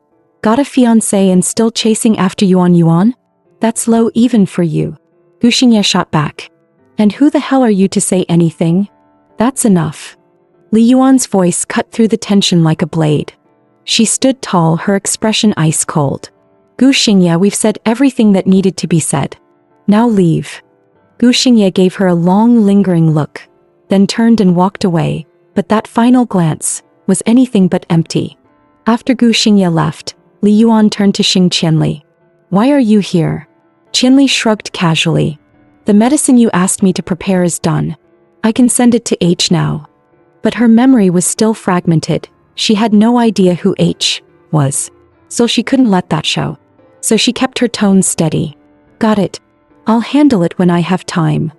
Got a fiancé and still chasing after Yuan? That's low even for you. Gu Xingye shot back. And who the hell are you to say anything? That's enough. Li Yuan's voice cut through the tension like a blade. She stood tall, her expression ice cold. Gu Xingye, we've said everything that needed to be said. Now leave. Gu Xingye gave her a long, lingering look, then turned and walked away, but that final glance was anything but empty. After Gu Xingye left, Li Yuan turned to Xing Qianli. Why are you here? Qianli shrugged casually. The medicine you asked me to prepare is done. I can send it to H now. But her memory was still fragmented. She had no idea who H was. So she couldn't let that show. So she kept her tone steady. Got it. I'll handle it when I have time.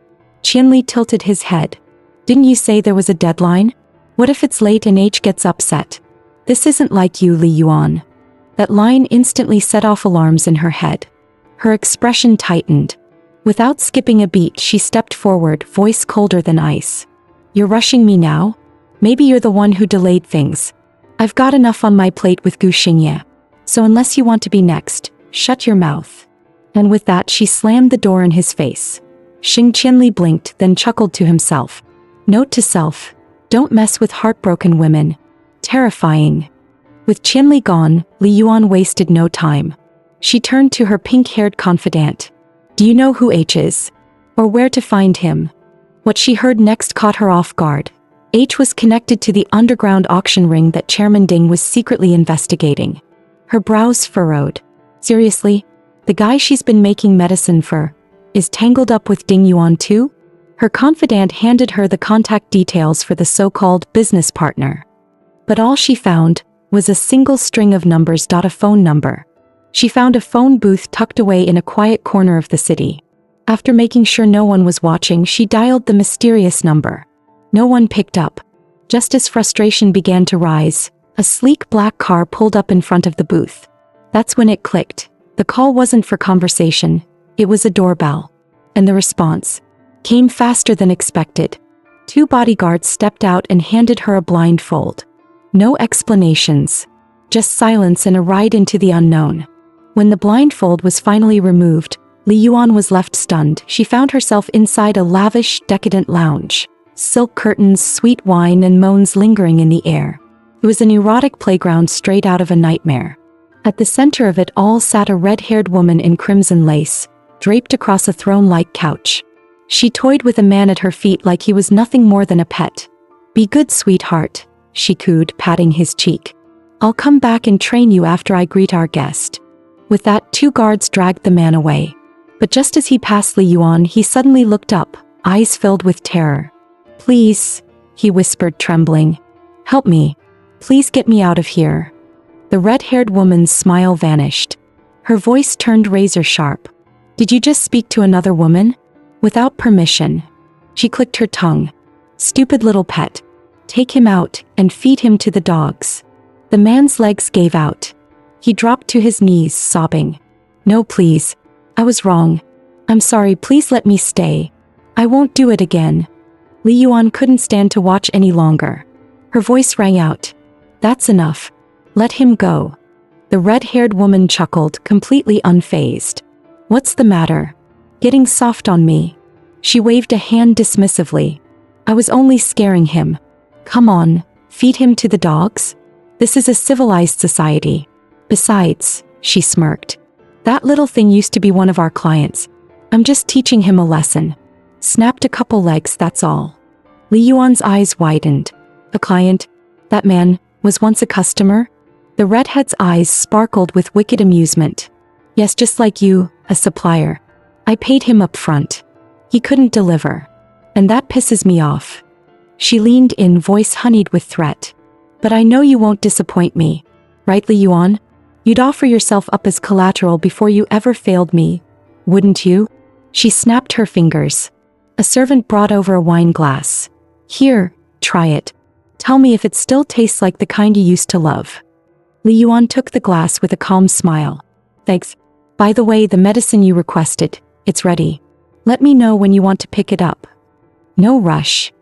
Qianli tilted his head. Didn't you say there was a deadline? What if it's late and H gets upset? This isn't like you, Li Yuan. That line instantly set off alarms in her head. Her expression tightened. Without skipping a beat, she stepped forward, voice colder than ice. You're rushing me now? Maybe you're the one who delayed things. I've got enough on my plate with Gu Xingye. So unless you want to be next, shut your mouth. And with that, she slammed the door in his face. Xing Qianli blinked, then chuckled to himself. Note to self, don't mess with heartbroken women. Terrifying. With Qianli gone, Li Yuan wasted no time. She turned to her pink-haired confidant. Do you know who H is? Or where to find him? What she heard next caught her off guard. H was connected to the underground auction ring that Chairman Ding was secretly investigating. Her brows furrowed. Seriously? The guy she's been making medicine for is tangled up with Ding Yuan too? Her confidant handed her the contact details for the so-called business partner. But all she found was a single string of numbers. A phone number. She found a phone booth tucked away in a quiet corner of the city. After making sure no one was watching, she dialed the mysterious number. No one picked up. Just as frustration began to rise, a sleek black car pulled up in front of the booth. That's when it clicked. The call wasn't for conversation, it was a doorbell. And the response came faster than expected. 2 bodyguards stepped out and handed her a blindfold. No explanations. Just silence and a ride into the unknown. When the blindfold was finally removed, Li Yuan was left stunned. She found herself inside a lavish, decadent lounge. Silk curtains, sweet wine, and moans lingering in the air. It was an erotic playground straight out of a nightmare. At the center of it all sat a red-haired woman in crimson lace, draped across a throne-like couch. She toyed with a man at her feet like he was nothing more than a pet. Be good, sweetheart, she cooed, patting his cheek. I'll come back and train you after I greet our guest. With that, 2 guards dragged the man away. But just as he passed Li Yuan, he suddenly looked up, eyes filled with terror. Please, he whispered, trembling. Help me. Please get me out of here. The red-haired woman's smile vanished. Her voice turned razor-sharp. Did you just speak to another woman? Without permission. She clicked her tongue. Stupid little pet. Take him out and feed him to the dogs. The man's legs gave out. He dropped to his knees, sobbing. No, please. I was wrong. I'm sorry, please let me stay. I won't do it again. Li Yuan couldn't stand to watch any longer. Her voice rang out. That's enough. Let him go. The red-haired woman chuckled, completely unfazed. What's the matter? Getting soft on me? She waved a hand dismissively. I was only scaring him. Come on, feed him to the dogs? This is a civilized society. Besides, she smirked. That little thing used to be one of our clients. I'm just teaching him a lesson. Snapped a couple legs, that's all. Li Yuan's eyes widened. A client? That man was once a customer? The redhead's eyes sparkled with wicked amusement. Yes, just like you, a supplier. I paid him up front. He couldn't deliver. And that pisses me off. She leaned in, voice honeyed with threat. But I know you won't disappoint me. Right, Li Yuan? You'd offer yourself up as collateral before you ever failed me, wouldn't you? She snapped her fingers. A servant brought over a wine glass. Here, try it. Tell me if it still tastes like the kind you used to love. Li Yuan took the glass with a calm smile. Thanks. By the way, the medicine you requested, it's ready. Let me know when you want to pick it up. No rush.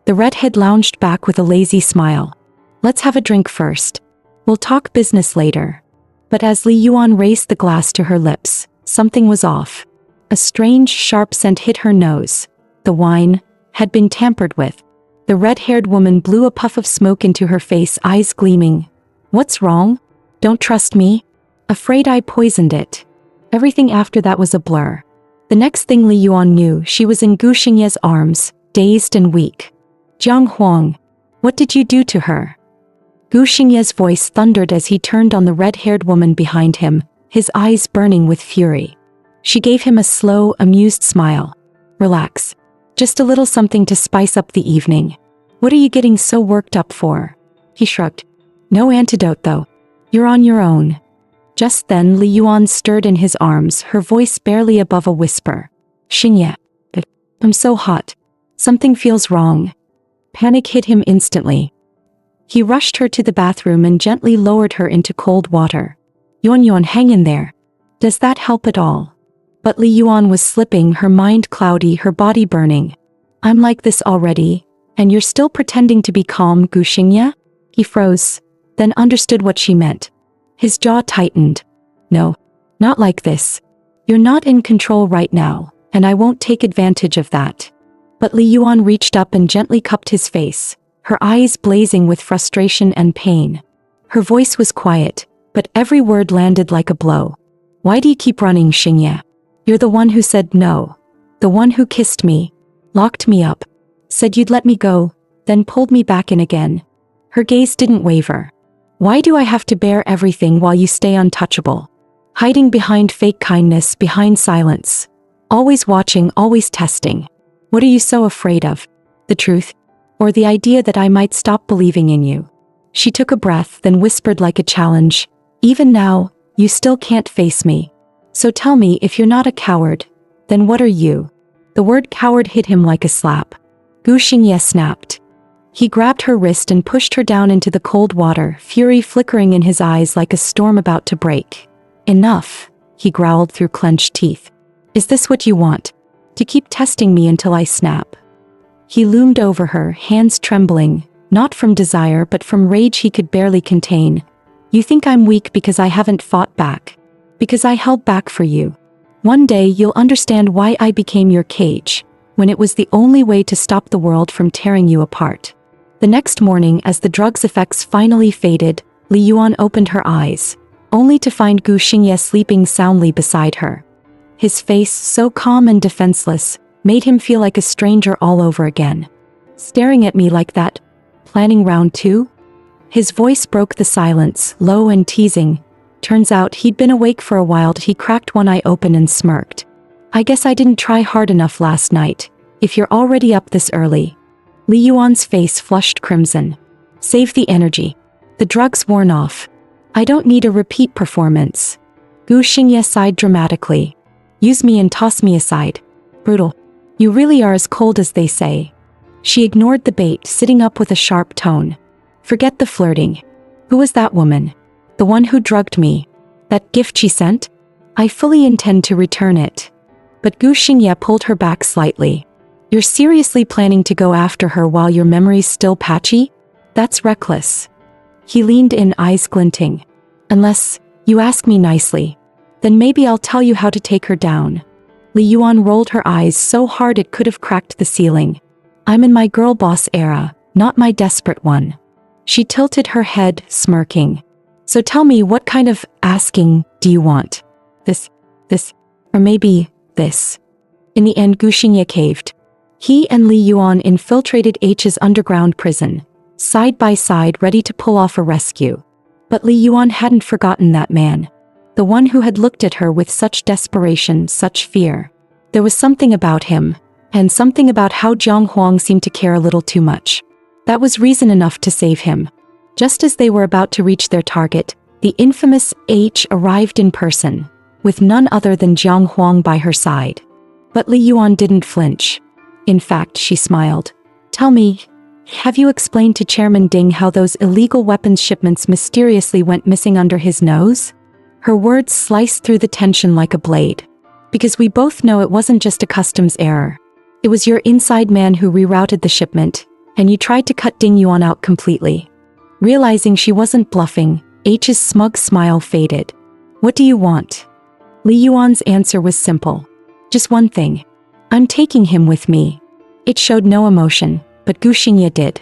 The redhead lounged back with a lazy smile. Let's have a drink first. We'll talk business later. But as Li Yuan raised the glass to her lips, something was off. A strange, sharp scent hit her nose. The wine had been tampered with. The red-haired woman blew a puff of smoke into her face, eyes gleaming. What's wrong? Don't trust me? Afraid I poisoned it. Everything after that was a blur. The next thing Li Yuan knew, she was in Gu Xingye's arms, dazed and weak. Jiang Huang, what did you do to her? Gu Xingye's voice thundered as he turned on the red-haired woman behind him, his eyes burning with fury. She gave him a slow, amused smile. Relax. Just a little something to spice up the evening. What are you getting so worked up for? He shrugged. No antidote though. You're on your own. Just then Li Yuan stirred in his arms, her voice barely above a whisper. Xingye. I'm so hot. Something feels wrong. Panic hit him instantly. He rushed her to the bathroom and gently lowered her into cold water. Yuan, hang in there. Does that help at all? But Li Yuan was slipping, her mind cloudy, her body burning. I'm like this already, and you're still pretending to be calm, Gu Xingye? He froze, then understood what she meant. His jaw tightened. No, not like this. You're not in control right now, and I won't take advantage of that. But Li Yuan reached up and gently cupped his face, her eyes blazing with frustration and pain. Her voice was quiet, but every word landed like a blow. Why do you keep running, Xingye? You're the one who said no. The one who kissed me, locked me up, said you'd let me go, then pulled me back in again. Her gaze didn't waver. Why do I have to bear everything while you stay untouchable? Hiding behind fake kindness, behind silence. Always watching, always testing. What are you so afraid of? The truth? Or the idea that I might stop believing in you? She took a breath, then whispered like a challenge. Even now, you still can't face me. So tell me, if you're not a coward, then what are you? The word coward hit him like a slap. Gu Xingye snapped. He grabbed her wrist and pushed her down into the cold water, fury flickering in his eyes like a storm about to break. Enough, he growled through clenched teeth. Is this what you want? To keep testing me until I snap? He loomed over her, hands trembling, not from desire but from rage he could barely contain. You think I'm weak because I haven't fought back? Because I held back for you? One day you'll understand why I became your cage, when it was the only way to stop the world from tearing you apart. The next morning, as the drug's effects finally faded, Li Yuan opened her eyes, only to find Gu Xingye sleeping soundly beside her. His face, so calm and defenseless, made him feel like a stranger all over again. Staring at me like that? Planning round two? His voice broke the silence, low and teasing. Turns out he'd been awake for a while. He cracked one eye open and smirked. I guess I didn't try hard enough last night, if you're already up this early. Li Yuan's face flushed crimson. Save the energy. The drug's worn off. I don't need a repeat performance. Gu Xingye sighed dramatically. Use me and toss me aside. Brutal. You really are as cold as they say. She ignored the bait, sitting up with a sharp tone. Forget the flirting. Who was that woman? The one who drugged me. That gift she sent? I fully intend to return it. But Gu Xingye pulled her back slightly. You're seriously planning to go after her while your memory's still patchy? That's reckless. He leaned in, eyes glinting. Unless you ask me nicely, then maybe I'll tell you how to take her down. Li Yuan rolled her eyes so hard it could have cracked the ceiling. I'm in my girl boss era, not my desperate one. She tilted her head, smirking. So tell me, what kind of asking do you want? This, or maybe this. In the end, Gu Xingye caved. He and Li Yuan infiltrated H's underground prison, side by side, ready to pull off a rescue. But Li Yuan hadn't forgotten that man. The one who had looked at her with such desperation, such fear. There was something about him, and something about how Jiang Huang seemed to care a little too much. That was reason enough to save him. Just as they were about to reach their target, the infamous H arrived in person, with none other than Jiang Huang by her side. But Li Yuan didn't flinch. In fact, she smiled. Tell me, have you explained to Chairman Ding how those illegal weapons shipments mysteriously went missing under his nose? Her words sliced through the tension like a blade. Because we both know it wasn't just a customs error. It was your inside man who rerouted the shipment, and you tried to cut Ding Yuan out completely. Realizing she wasn't bluffing, H's smug smile faded. What do you want? Li Yuan's answer was simple. Just one thing. I'm taking him with me. It showed no emotion, but Gu Xingye did.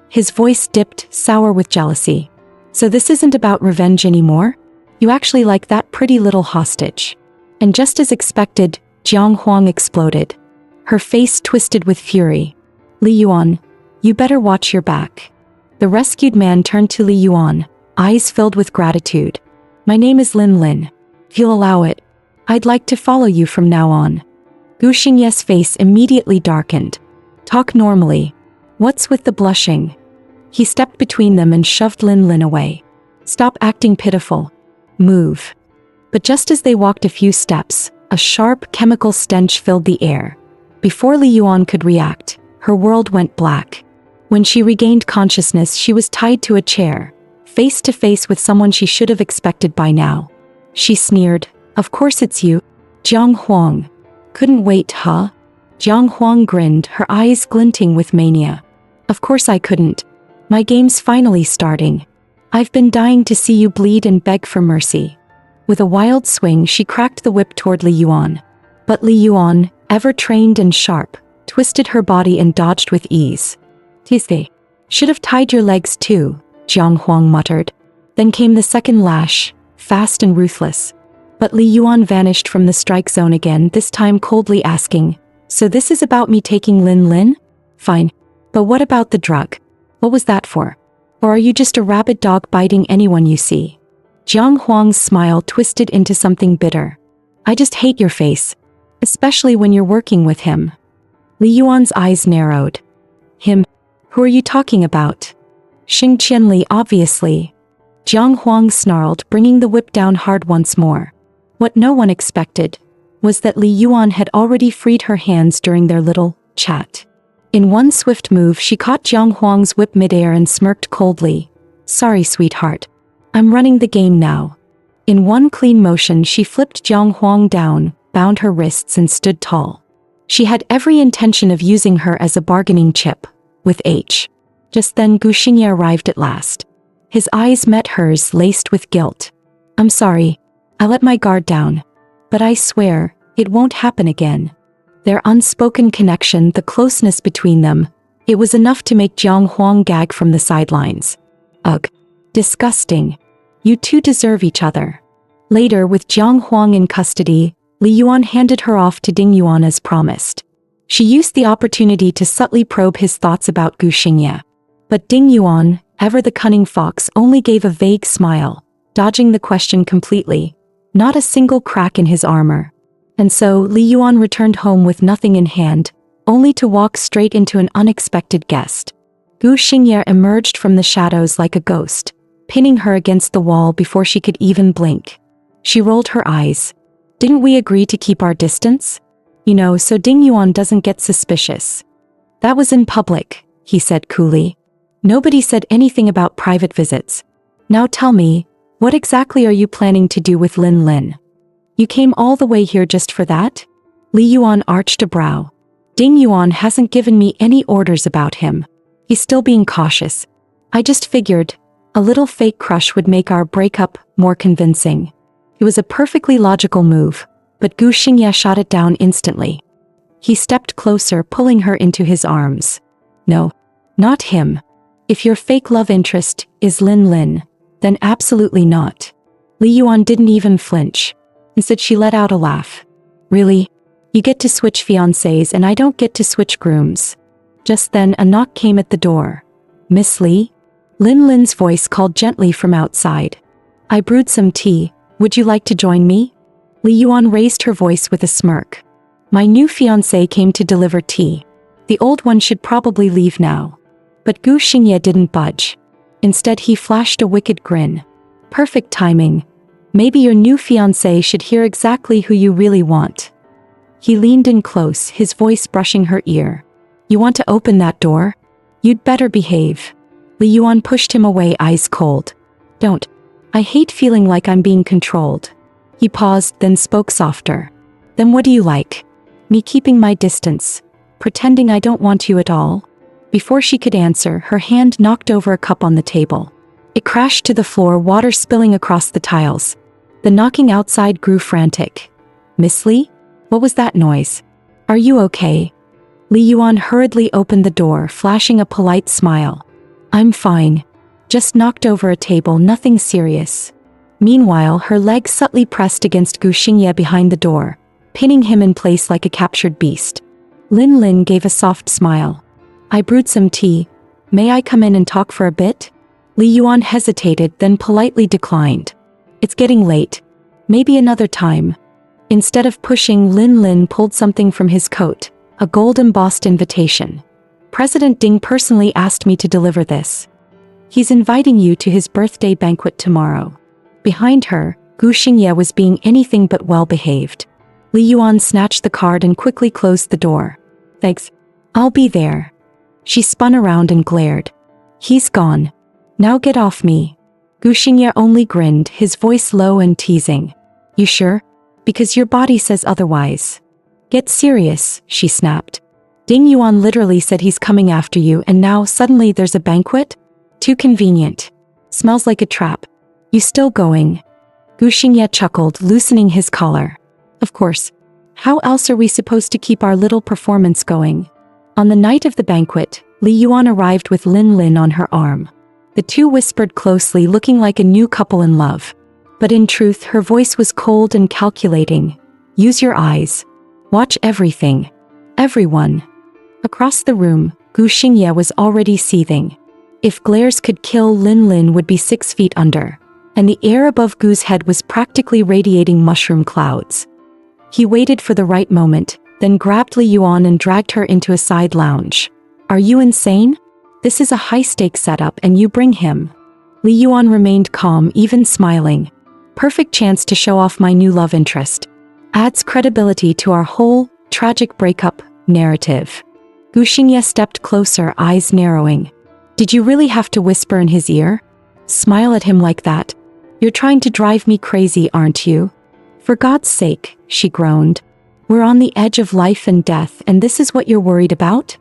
His voice dipped, sour with jealousy. So this isn't about revenge anymore? You actually like that pretty little hostage. And just as expected, Jiang Huang exploded. Her face twisted with fury. Li Yuan, you better watch your back. The rescued man turned to Li Yuan, eyes filled with gratitude. My name is Lin Lin. If you'll allow it, I'd like to follow you from now on. Gu Xingye's face immediately darkened. Talk normally. What's with the blushing? He stepped between them and shoved Lin away. Stop acting pitiful. Move. But just as they walked a few steps, a sharp chemical stench filled the air. Before Li Yuan could react, her world went black. When she regained consciousness, she was tied to a chair, face to face with someone she should have expected by now. She sneered, "Of course it's you, Jiang Huang. Couldn't wait, huh?" Jiang Huang grinned, her eyes glinting with mania. "Of course I couldn't. My game's finally starting. I've been dying to see you bleed and beg for mercy." With a wild swing, she cracked the whip toward Li Yuan. But Li Yuan, ever trained and sharp, twisted her body and dodged with ease. "Tise. Should have tied your legs too," Jiang Huang muttered. Then came the second lash, fast and ruthless. But Li Yuan vanished from the strike zone again, this time coldly asking, "So this is about me taking Lin? Fine. But what about the drug? What was that for? Or are you just a rabid dog biting anyone you see?" Jiang Huang's smile twisted into something bitter. "I just hate your face. Especially when you're working with him." Li Yuan's eyes narrowed. "Him? Who are you talking about?" "Xing Qianli, obviously." Jiang Huang snarled, bringing the whip down hard once more. What no one expected was that Li Yuan had already freed her hands during their little chat. In one swift move, she caught Jiang Huang's whip midair and smirked coldly. "Sorry, sweetheart. I'm running the game now." In one clean motion, she flipped Jiang Huang down, bound her wrists and stood tall. She had every intention of using her as a bargaining chip, with H. Just then Gu Xingye arrived at last. His eyes met hers, laced with guilt. "I'm sorry. I let my guard down. But I swear, it won't happen again." Their unspoken connection, the closeness between them, it was enough to make Jiang Huang gag from the sidelines. Ugh. Disgusting. You two deserve each other. Later, with Jiang Huang in custody, Li Yuan handed her off to Ding Yuan as promised. She used the opportunity to subtly probe his thoughts about Gu Xingye. But Ding Yuan, ever the cunning fox, only gave a vague smile, dodging the question completely. Not a single crack in his armor. And so Li Yuan returned home with nothing in hand, only to walk straight into an unexpected guest. Gu Xingye emerged from the shadows like a ghost, pinning her against the wall before she could even blink. She rolled her eyes. "Didn't we agree to keep our distance? You know, so Ding Yuan doesn't get suspicious." "That was in public," he said coolly. "Nobody said anything about private visits. Now tell me, what exactly are you planning to do with Lin? You came all the way here just for that?" Li Yuan arched a brow. "Ding Yuan hasn't given me any orders about him. He's still being cautious. I just figured a little fake crush would make our breakup more convincing." It was a perfectly logical move, but Gu Xingye shot it down instantly. He stepped closer, pulling her into his arms. "No, not him. If your fake love interest is Lin, then absolutely not." Li Yuan didn't even flinch. Instead, she let out a laugh. "Really? You get to switch fiancés and I don't get to switch grooms." Just then, a knock came at the door. "Miss Li?" Lin's voice called gently from outside. "I brewed some tea. Would you like to join me?" Li Yuan raised her voice with a smirk. "My new fiancé came to deliver tea. The old one should probably leave now." But Gu Xingye didn't budge. Instead, he flashed a wicked grin. "Perfect timing. Maybe your new fiancé should hear exactly who you really want." He leaned in close, his voice brushing her ear. "You want to open that door? You'd better behave." Li Yuan pushed him away, eyes cold. "Don't. I hate feeling like I'm being controlled." He paused, then spoke softer. "Then what do you like? Me keeping my distance? Pretending I don't want you at all?" Before she could answer, her hand knocked over a cup on the table. It crashed to the floor, water spilling across the tiles. The knocking outside grew frantic. "Miss Li? What was that noise? Are you okay?" Li Yuan hurriedly opened the door, flashing a polite smile. "I'm fine. Just knocked over a table, nothing serious." Meanwhile, her leg subtly pressed against Gu Xingye behind the door, pinning him in place like a captured beast. Lin gave a soft smile. "I brewed some tea. May I come in and talk for a bit?" Li Yuan hesitated, then politely declined. "It's getting late. Maybe another time." Instead of pushing, Lin pulled something from his coat, a gold-embossed invitation. President Ding personally asked me to deliver this. He's inviting you to his birthday banquet tomorrow. Behind her, Gu Xingye was being anything but well-behaved. Li Yuan snatched the card and quickly closed the door. Thanks. I'll be there. She spun around and glared. He's gone. Now get off me. Gu Xingye only grinned, his voice low and teasing. You sure? Because your body says otherwise. Get serious, she snapped. Ding Yuan literally said he's coming after you and now suddenly there's a banquet? Too convenient. Smells like a trap. You still going? Gu Xingye chuckled, loosening his collar. Of course. How else are we supposed to keep our little performance going? On the night of the banquet, Li Yuan arrived with Lin Lin on her arm. The two whispered closely, looking like a new couple in love. But in truth, her voice was cold and calculating. Use your eyes. Watch everything. Everyone. Across the room, Gu Xingye was already seething. If glares could kill, Lin Lin would be 6 feet under. And the air above Gu's head was practically radiating mushroom clouds. He waited for the right moment, then grabbed Li Yuan and dragged her into a side lounge. Are you insane? This is a high-stakes setup and you bring him. Li Yuan remained calm, even smiling. Perfect chance to show off my new love interest. Adds credibility to our whole tragic breakup narrative. Gu Xingye stepped closer, eyes narrowing. Did you really have to whisper in his ear? Smile at him like that? You're trying to drive me crazy, aren't you? For God's sake, she groaned. We're on the edge of life and death and this is what you're worried about?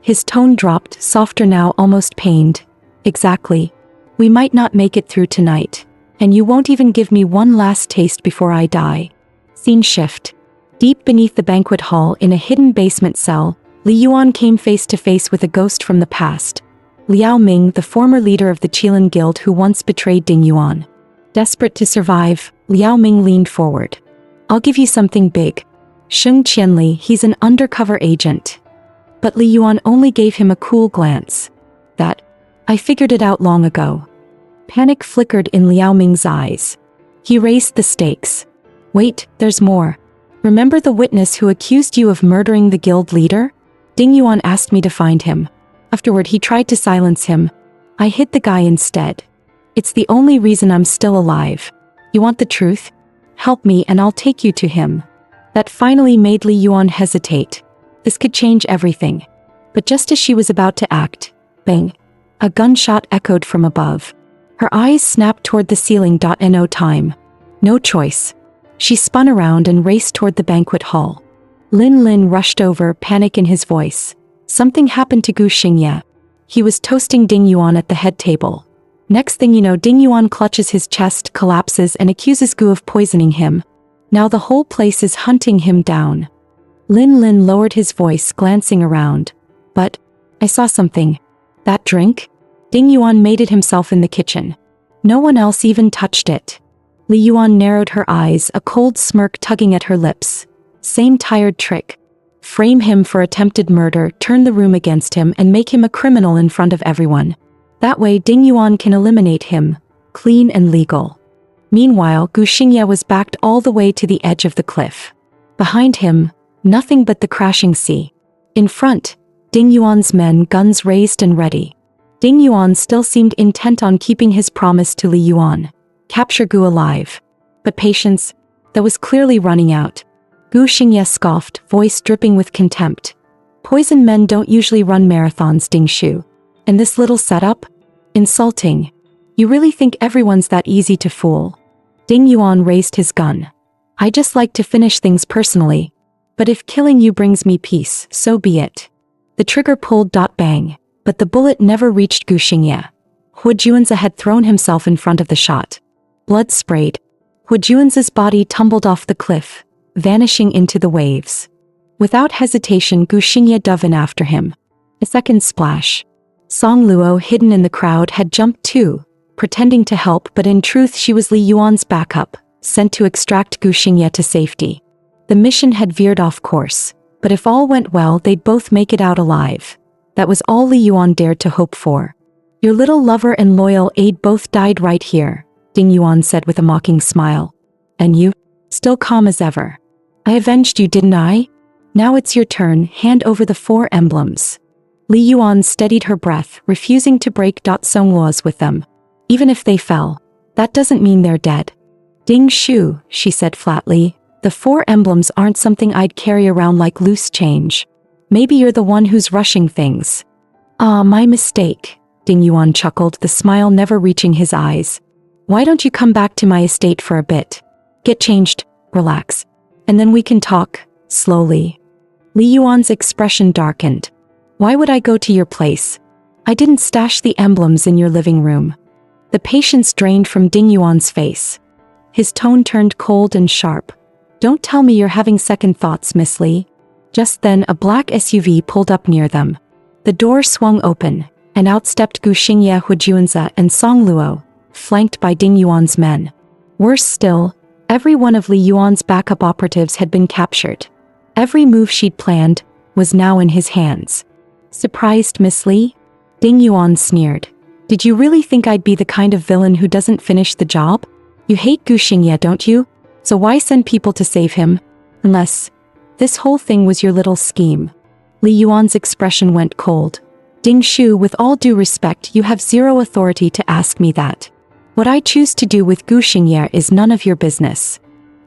His tone dropped, softer now, almost pained. Exactly. We might not make it through tonight. And you won't even give me one last taste before I die. Scene shift. Deep beneath the banquet hall in a hidden basement cell, Li Yuan came face to face with a ghost from the past. Liao Ming, the former leader of the Qilin Guild who once betrayed Ding Yuan. Desperate to survive, Liao Ming leaned forward. I'll give you something big. Sheng Qianli, he's an undercover agent. But Li Yuan only gave him a cool glance. That, I figured it out long ago. Panic flickered in Liao Ming's eyes. He raised the stakes. Wait, there's more. Remember the witness who accused you of murdering the guild leader? Ding Yuan asked me to find him. Afterward, he tried to silence him. I hid the guy instead. It's the only reason I'm still alive. You want the truth? Help me and I'll take you to him. That finally made Li Yuan hesitate. This could change everything. But just as she was about to act, bang, a gunshot echoed from above. Her eyes snapped toward the ceiling. No time. No choice. She spun around and raced toward the banquet hall. Lin Lin rushed over, panic in his voice. Something happened to Gu Xingye. He was toasting Ding Yuan at the head table. Next thing you know, Ding Yuan clutches his chest, collapses and accuses Gu of poisoning him. Now the whole place is hunting him down. Lin Lin lowered his voice, glancing around. But, I saw something. That drink? Ding Yuan made it himself in the kitchen. No one else even touched it. Li Yuan narrowed her eyes, a cold smirk tugging at her lips. Same tired trick. Frame him for attempted murder, turn the room against him and make him a criminal in front of everyone. That way Ding Yuan can eliminate him. Clean and legal. Meanwhile, Gu Xingye was backed all the way to the edge of the cliff. Behind him, nothing but the crashing sea. In front, Ding Yuan's men, guns raised and ready. Ding Yuan still seemed intent on keeping his promise to Li Yuan. Capture Gu alive. But patience, that was clearly running out. Gu Xingye scoffed, voice dripping with contempt. Poison men don't usually run marathons, Ding Shu. And this little setup? Insulting. You really think everyone's that easy to fool? Ding Yuan raised his gun. I just like to finish things personally. But if killing you brings me peace, so be it. The trigger pulled. Bang. But the bullet never reached Gu Xingye. Hu Juanzi had thrown himself in front of the shot. Blood sprayed. Hu Juanzi's body tumbled off the cliff, vanishing into the waves. Without hesitation, Gu Xingye dove in after him. A second splash. Song Luo, hidden in the crowd, had jumped too, pretending to help, but in truth she was Li Yuan's backup, sent to extract Gu Xingye to safety. The mission had veered off course, but if all went well, they'd both make it out alive. That was all Li Yuan dared to hope for. Your little lover and loyal aide both died right here, Ding Yuan said with a mocking smile. And you? Still calm as ever. I avenged you, didn't I? Now it's your turn, hand over the 4 emblems. Li Yuan steadied her breath, refusing to break Songluo's with them. Even if they fell, that doesn't mean they're dead. Ding Shu, she said flatly, the 4 emblems aren't something I'd carry around like loose change. Maybe you're the one who's rushing things. Ah, my mistake, Ding Yuan chuckled, the smile never reaching his eyes. Why don't you come back to my estate for a bit? Get changed, relax. And then we can talk, slowly. Li Yuan's expression darkened. Why would I go to your place? I didn't stash the emblems in your living room. The patience drained from Ding Yuan's face. His tone turned cold and sharp. Don't tell me you're having second thoughts, Miss Li. Just then a black SUV pulled up near them. The door swung open, and out stepped Gu Xingye, Hujuanza, and Song Luo, flanked by Ding Yuan's men. Worse still, every one of Li Yuan's backup operatives had been captured. Every move she'd planned was now in his hands. Surprised, Miss Li? Ding Yuan sneered. Did you really think I'd be the kind of villain who doesn't finish the job? You hate Gu Xingye, don't you? So why send people to save him? Unless this whole thing was your little scheme. Li Yuan's expression went cold. Ding Shu, with all due respect, you have zero authority to ask me that. What I choose to do with Gu Xingye is none of your business.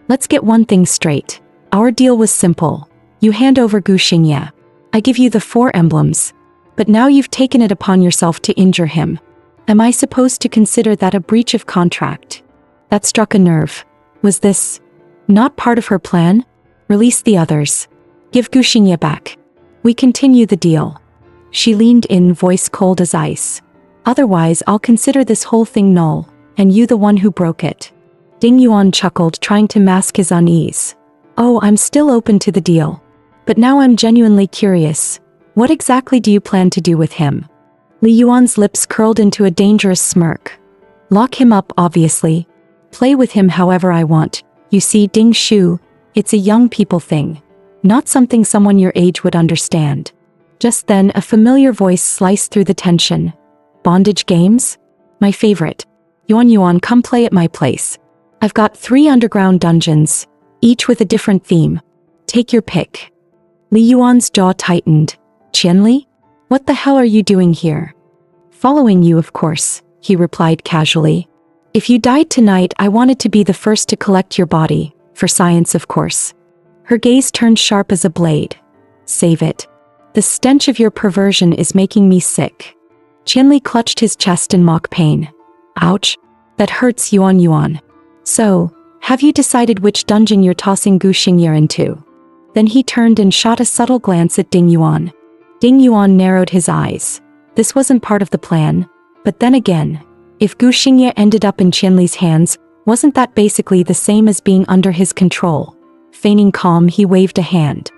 Let's get one thing straight. Our deal was simple. You hand over Gu Xingye. I give you the 4 emblems. But now you've taken it upon yourself to injure him. Am I supposed to consider that a breach of contract? That struck a nerve. Was this not part of her plan? Release the others. Give Gu Xingye back. We continue the deal. She leaned in, voice cold as ice. Otherwise, I'll consider this whole thing null, and you the one who broke it. Ding Yuan chuckled, trying to mask his unease. Oh, I'm still open to the deal. But now I'm genuinely curious. What exactly do you plan to do with him? Li Yuan's lips curled into a dangerous smirk. Lock him up, obviously. Play with him however I want. You see, Ding Shu, it's a young people thing. Not something someone your age would understand. Just then, a familiar voice sliced through the tension. Bondage games? My favorite. Yuan, come play at my place. I've got 3 underground dungeons, each with a different theme. Take your pick. Li Yuan's jaw tightened. Qianli? What the hell are you doing here? Following you, of course, he replied casually. If you died tonight, I wanted to be the first to collect your body, for science, of course. Her gaze turned sharp as a blade. Save it. The stench of your perversion is making me sick. Qianli clutched his chest in mock pain. Ouch. That hurts, Yuan. So, have you decided which dungeon you're tossing Gu Xingye into? Then he turned and shot a subtle glance at Ding Yuan. Ding Yuan narrowed his eyes. This wasn't part of the plan, but then again, if Gu Xingye ended up in Qianli's hands, wasn't that basically the same as being under his control? Feigning calm, he waved a hand.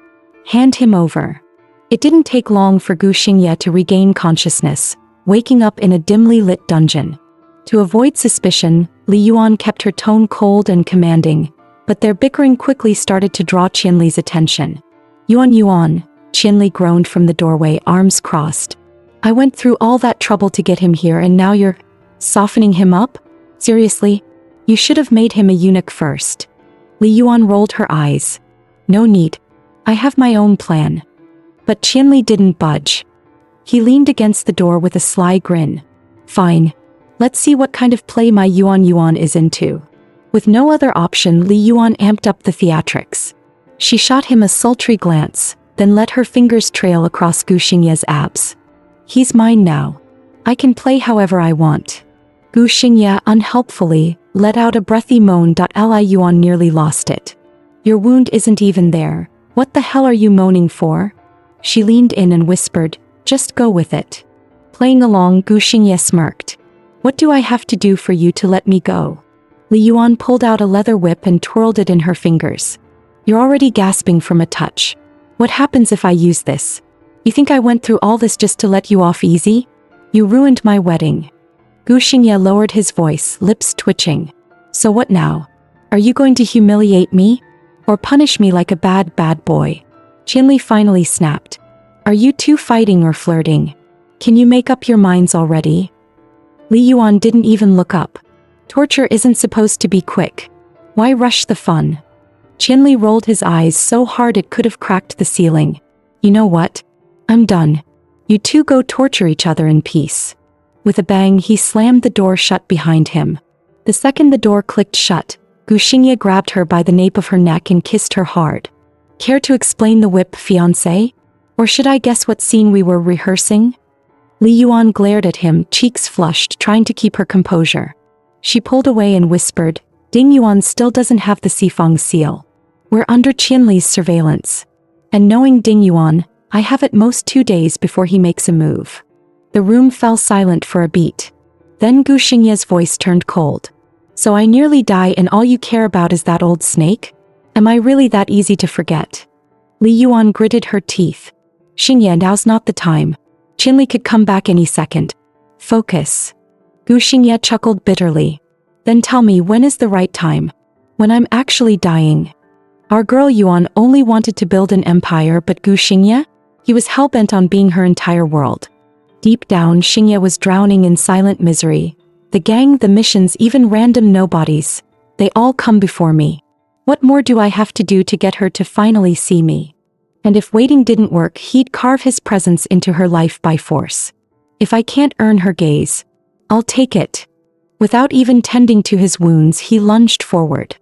Hand him over. It didn't take long for Gu Xingye to regain consciousness, waking up in a dimly lit dungeon. To avoid suspicion, Li Yuan kept her tone cold and commanding, but their bickering quickly started to draw Qianli's attention. Yuan, Qianli groaned from the doorway, arms crossed. I went through all that trouble to get him here and now you're softening him up? Seriously? You should have made him a eunuch first. Li Yuan rolled her eyes. No need. I have my own plan. But Qianli didn't budge. He leaned against the door with a sly grin. Fine. Let's see what kind of play my Yuan is into. With no other option, Li Yuan amped up the theatrics. She shot him a sultry glance, then let her fingers trail across Gu Xingye's abs. He's mine now. I can play however I want. Gu Xingye unhelpfully let out a breathy moan. Li Yuan nearly lost it. Your wound isn't even there. What the hell are you moaning for? She leaned in and whispered, just go with it. Playing along, Gu Xingye smirked. What do I have to do for you to let me go? Li Yuan pulled out a leather whip and twirled it in her fingers. You're already gasping from a touch. What happens if I use this? You think I went through all this just to let you off easy? You ruined my wedding. Gu Xingye lowered his voice, lips twitching. So what now? Are you going to humiliate me? Or punish me like a bad boy? Qianli finally snapped. Are you two fighting or flirting? Can you make up your minds already? Li Yuan didn't even look up. Torture isn't supposed to be quick. Why rush the fun? Qianli rolled his eyes so hard it could have cracked the ceiling. You know what? I'm done. You two go torture each other in peace." With a bang, he slammed the door shut behind him. The second the door clicked shut, Gu Xingye grabbed her by the nape of her neck and kissed her hard. "Care to explain the whip, fiancé? Or should I guess what scene we were rehearsing?" Li Yuan glared at him, cheeks flushed, trying to keep her composure. She pulled away and whispered, "Ding Yuan still doesn't have the Sifang seal. We're under Qianli's surveillance. And knowing Ding Yuan, I have at most 2 days before he makes a move." The room fell silent for a beat. Then Gu Xingye's voice turned cold. "So I nearly die and all you care about is that old snake? Am I really that easy to forget?" Li Yuan gritted her teeth. "Xingye, now's not the time. Qianli could come back any second. Focus." Gu Xingye chuckled bitterly. "Then tell me, when is the right time? When I'm actually dying." Our girl Yuan only wanted to build an empire, but Gu Xingye? He was hell-bent on being her entire world. Deep down, Xingye was drowning in silent misery. The gang, the missions, even random nobodies. They all come before me. What more do I have to do to get her to finally see me? And if waiting didn't work, he'd carve his presence into her life by force. If I can't earn her gaze, I'll take it. Without even tending to his wounds, he lunged forward.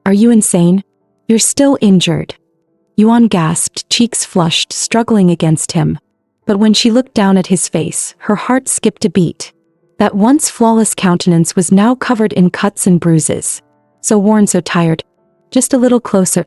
"Are you insane? You're still injured." Yuan gasped, cheeks flushed, struggling against him. But when she looked down at his face, her heart skipped a beat. That once flawless countenance was now covered in cuts and bruises. So worn, so tired. "Just a little closer.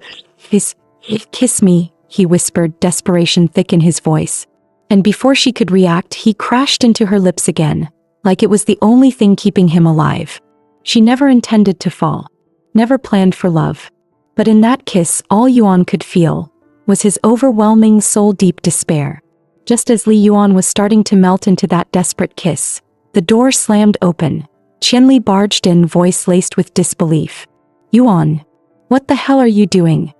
Kiss me," he whispered, desperation thick in his voice. And before she could react, he crashed into her lips again, like it was the only thing keeping him alive. She never intended to fall. Never planned for love. But in that kiss, all Yuan could feel was his overwhelming soul-deep despair. Just as Li Yuan was starting to melt into that desperate kiss, the door slammed open. Qianli barged in, voice laced with disbelief. "Yuan, what the hell are you doing?"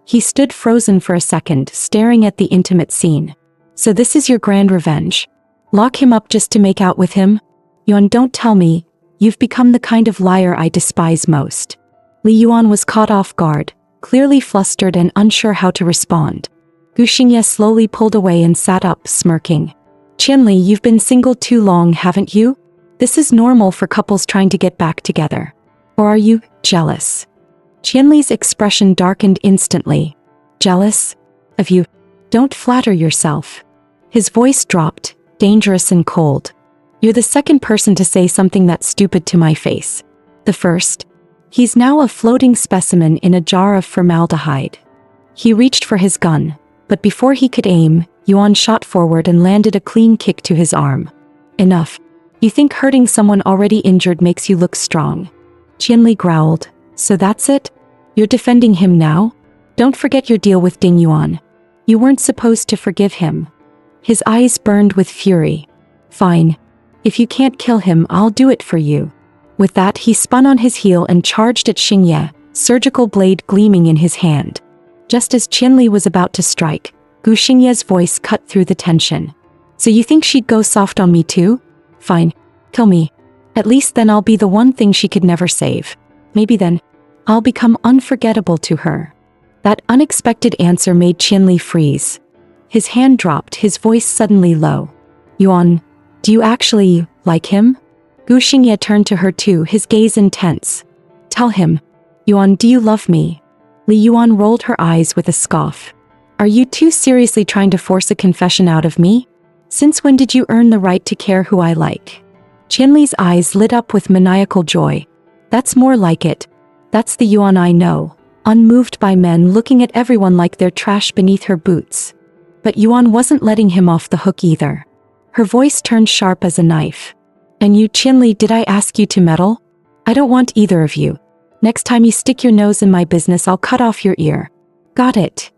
He stood frozen for a second, staring at the intimate scene. "So this is your grand revenge? Lock him up just to make out with him? Yuan, don't tell me. You've become the kind of liar I despise most." Li Yuan was caught off guard, clearly flustered and unsure how to respond. Gu Xingye slowly pulled away and sat up, smirking. "Qianli, you've been single too long, haven't you? This is normal for couples trying to get back together. Or are you jealous?" Qianli's expression darkened instantly. "Jealous? Of you? Don't flatter yourself." His voice dropped, dangerous and cold. "You're the second person to say something that stupid to my face. The first? He's now a floating specimen in a jar of formaldehyde." He reached for his gun, but before he could aim, Yuan shot forward and landed a clean kick to his arm. "Enough. You think hurting someone already injured makes you look strong?" Qianli growled. "So that's it? You're defending him now? Don't forget your deal with Ding Yuan. You weren't supposed to forgive him." His eyes burned with fury. "Fine. If you can't kill him, I'll do it for you." With that, he spun on his heel and charged at Xingye, surgical blade gleaming in his hand. Just as Qianli was about to strike, Gu Xingye's voice cut through the tension. "So you think she'd go soft on me too? Fine. Kill me. At least then I'll be the one thing she could never save. Maybe then, I'll become unforgettable to her." That unexpected answer made Qianli freeze. His hand dropped, his voice suddenly low. "Yuan, do you actually like him?" Gu Xingye turned to her too, his gaze intense. "Tell him. Yuan, do you love me?" Li Yuan rolled her eyes with a scoff. "Are you too seriously trying to force a confession out of me? Since when did you earn the right to care who I like?" Qianli's eyes lit up with maniacal joy. "That's more like it. That's the Yuan I know, unmoved by men, looking at everyone like they're trash beneath her boots." But Yuan wasn't letting him off the hook either. Her voice turned sharp as a knife. "And you, Qianli, did I ask you to meddle? I don't want either of you. Next time you stick your nose in my business, I'll cut off your ear. Got it?"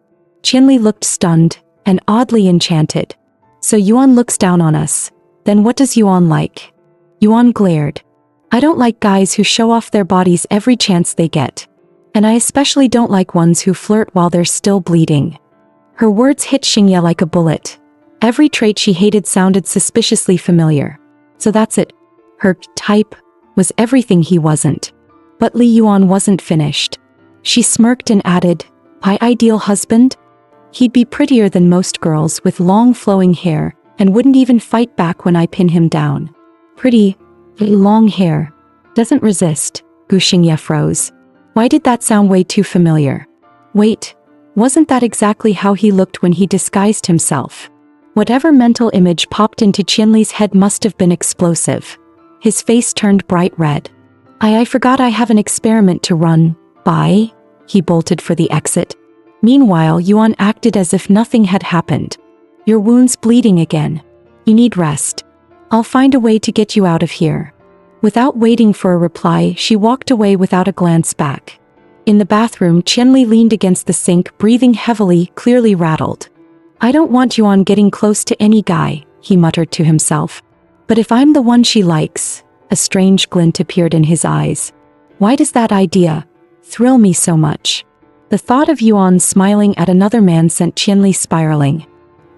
Qianli looked stunned and oddly enchanted. "So Yuan looks down on us. Then what does Yuan like?" Yuan glared. "I don't like guys who show off their bodies every chance they get. And I especially don't like ones who flirt while they're still bleeding." Her words hit Xingye like a bullet. Every trait she hated sounded suspiciously familiar. So that's it. Her type was everything he wasn't. But Li Yuan wasn't finished. She smirked and added, "My ideal husband? He'd be prettier than most girls, with long flowing hair, and wouldn't even fight back when I pin him down. Pretty, long hair. Doesn't resist. Gu Xingye froze. Why did that sound way too familiar? Wait, wasn't that exactly how he looked when he disguised himself? Whatever mental image popped into Qianli's head must have been explosive. His face turned bright red. I forgot I have an experiment to run. Bye. He bolted for the exit. Meanwhile, Yuan acted as if nothing had happened. Your wound's bleeding again. You need rest. I'll find a way to get you out of here. Without waiting for a reply, she walked away without a glance back. In the bathroom, Qianli leaned against the sink, breathing heavily, clearly rattled. I don't want Yuan getting close to any guy, he muttered to himself. But if I'm the one she likes, a strange glint appeared in his eyes. Why does that idea thrill me so much? The thought of Yuan smiling at another man sent Qianli spiraling.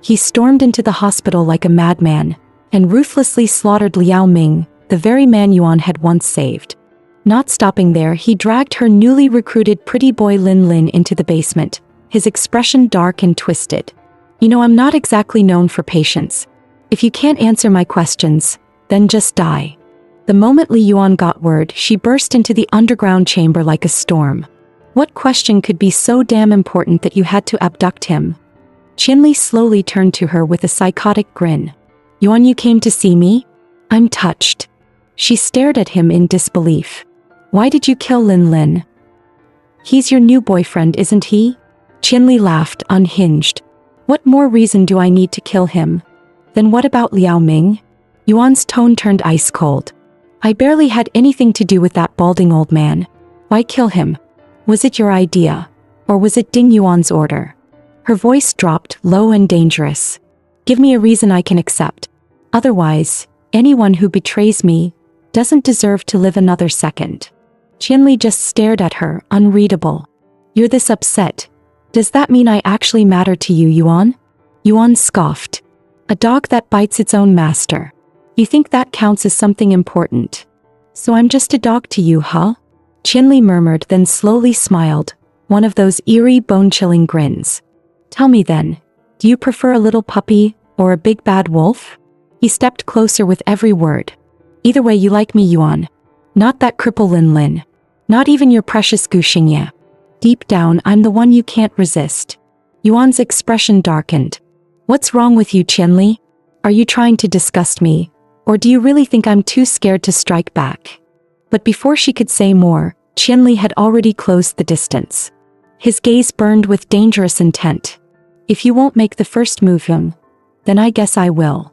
He stormed into the hospital like a madman, and ruthlessly slaughtered Liao Ming, the very man Yuan had once saved. Not stopping there, he dragged her newly recruited pretty boy Lin Lin into the basement, his expression dark and twisted. You know, I'm not exactly known for patience. If you can't answer my questions, then just die. The moment Li Yuan got word, she burst into the underground chamber like a storm. What question could be so damn important that you had to abduct him? Qianli slowly turned to her with a psychotic grin. Yuan, you came to see me? I'm touched. She stared at him in disbelief. Why did you kill Lin Lin? He's your new boyfriend, isn't he? Qianli laughed, unhinged. What more reason do I need to kill him? Then what about Liao Ming? Yuan's tone turned ice cold. I barely had anything to do with that balding old man. Why kill him? Was it your idea? Or was it Ding Yuan's order? Her voice dropped, low and dangerous. Give me a reason I can accept. Otherwise, anyone who betrays me doesn't deserve to live another second. Qianli just stared at her, unreadable. You're this upset. Does that mean I actually matter to you, Yuan? Yuan scoffed. A dog that bites its own master. You think that counts as something important? So I'm just a dog to you, huh? Qianli murmured, then slowly smiled, one of those eerie, bone-chilling grins. Tell me then, do you prefer a little puppy or a big bad wolf? He stepped closer with every word. Either way, you like me, Yuan. Not that cripple Lin Lin. Not even your precious Gu Xingye. Deep down, I'm the one you can't resist. Yuan's expression darkened. What's wrong with you, Qianli? Are you trying to disgust me, or do you really think I'm too scared to strike back? But before she could say more, Qianli had already closed the distance. His gaze burned with dangerous intent. If you won't make the first move, then I guess I will.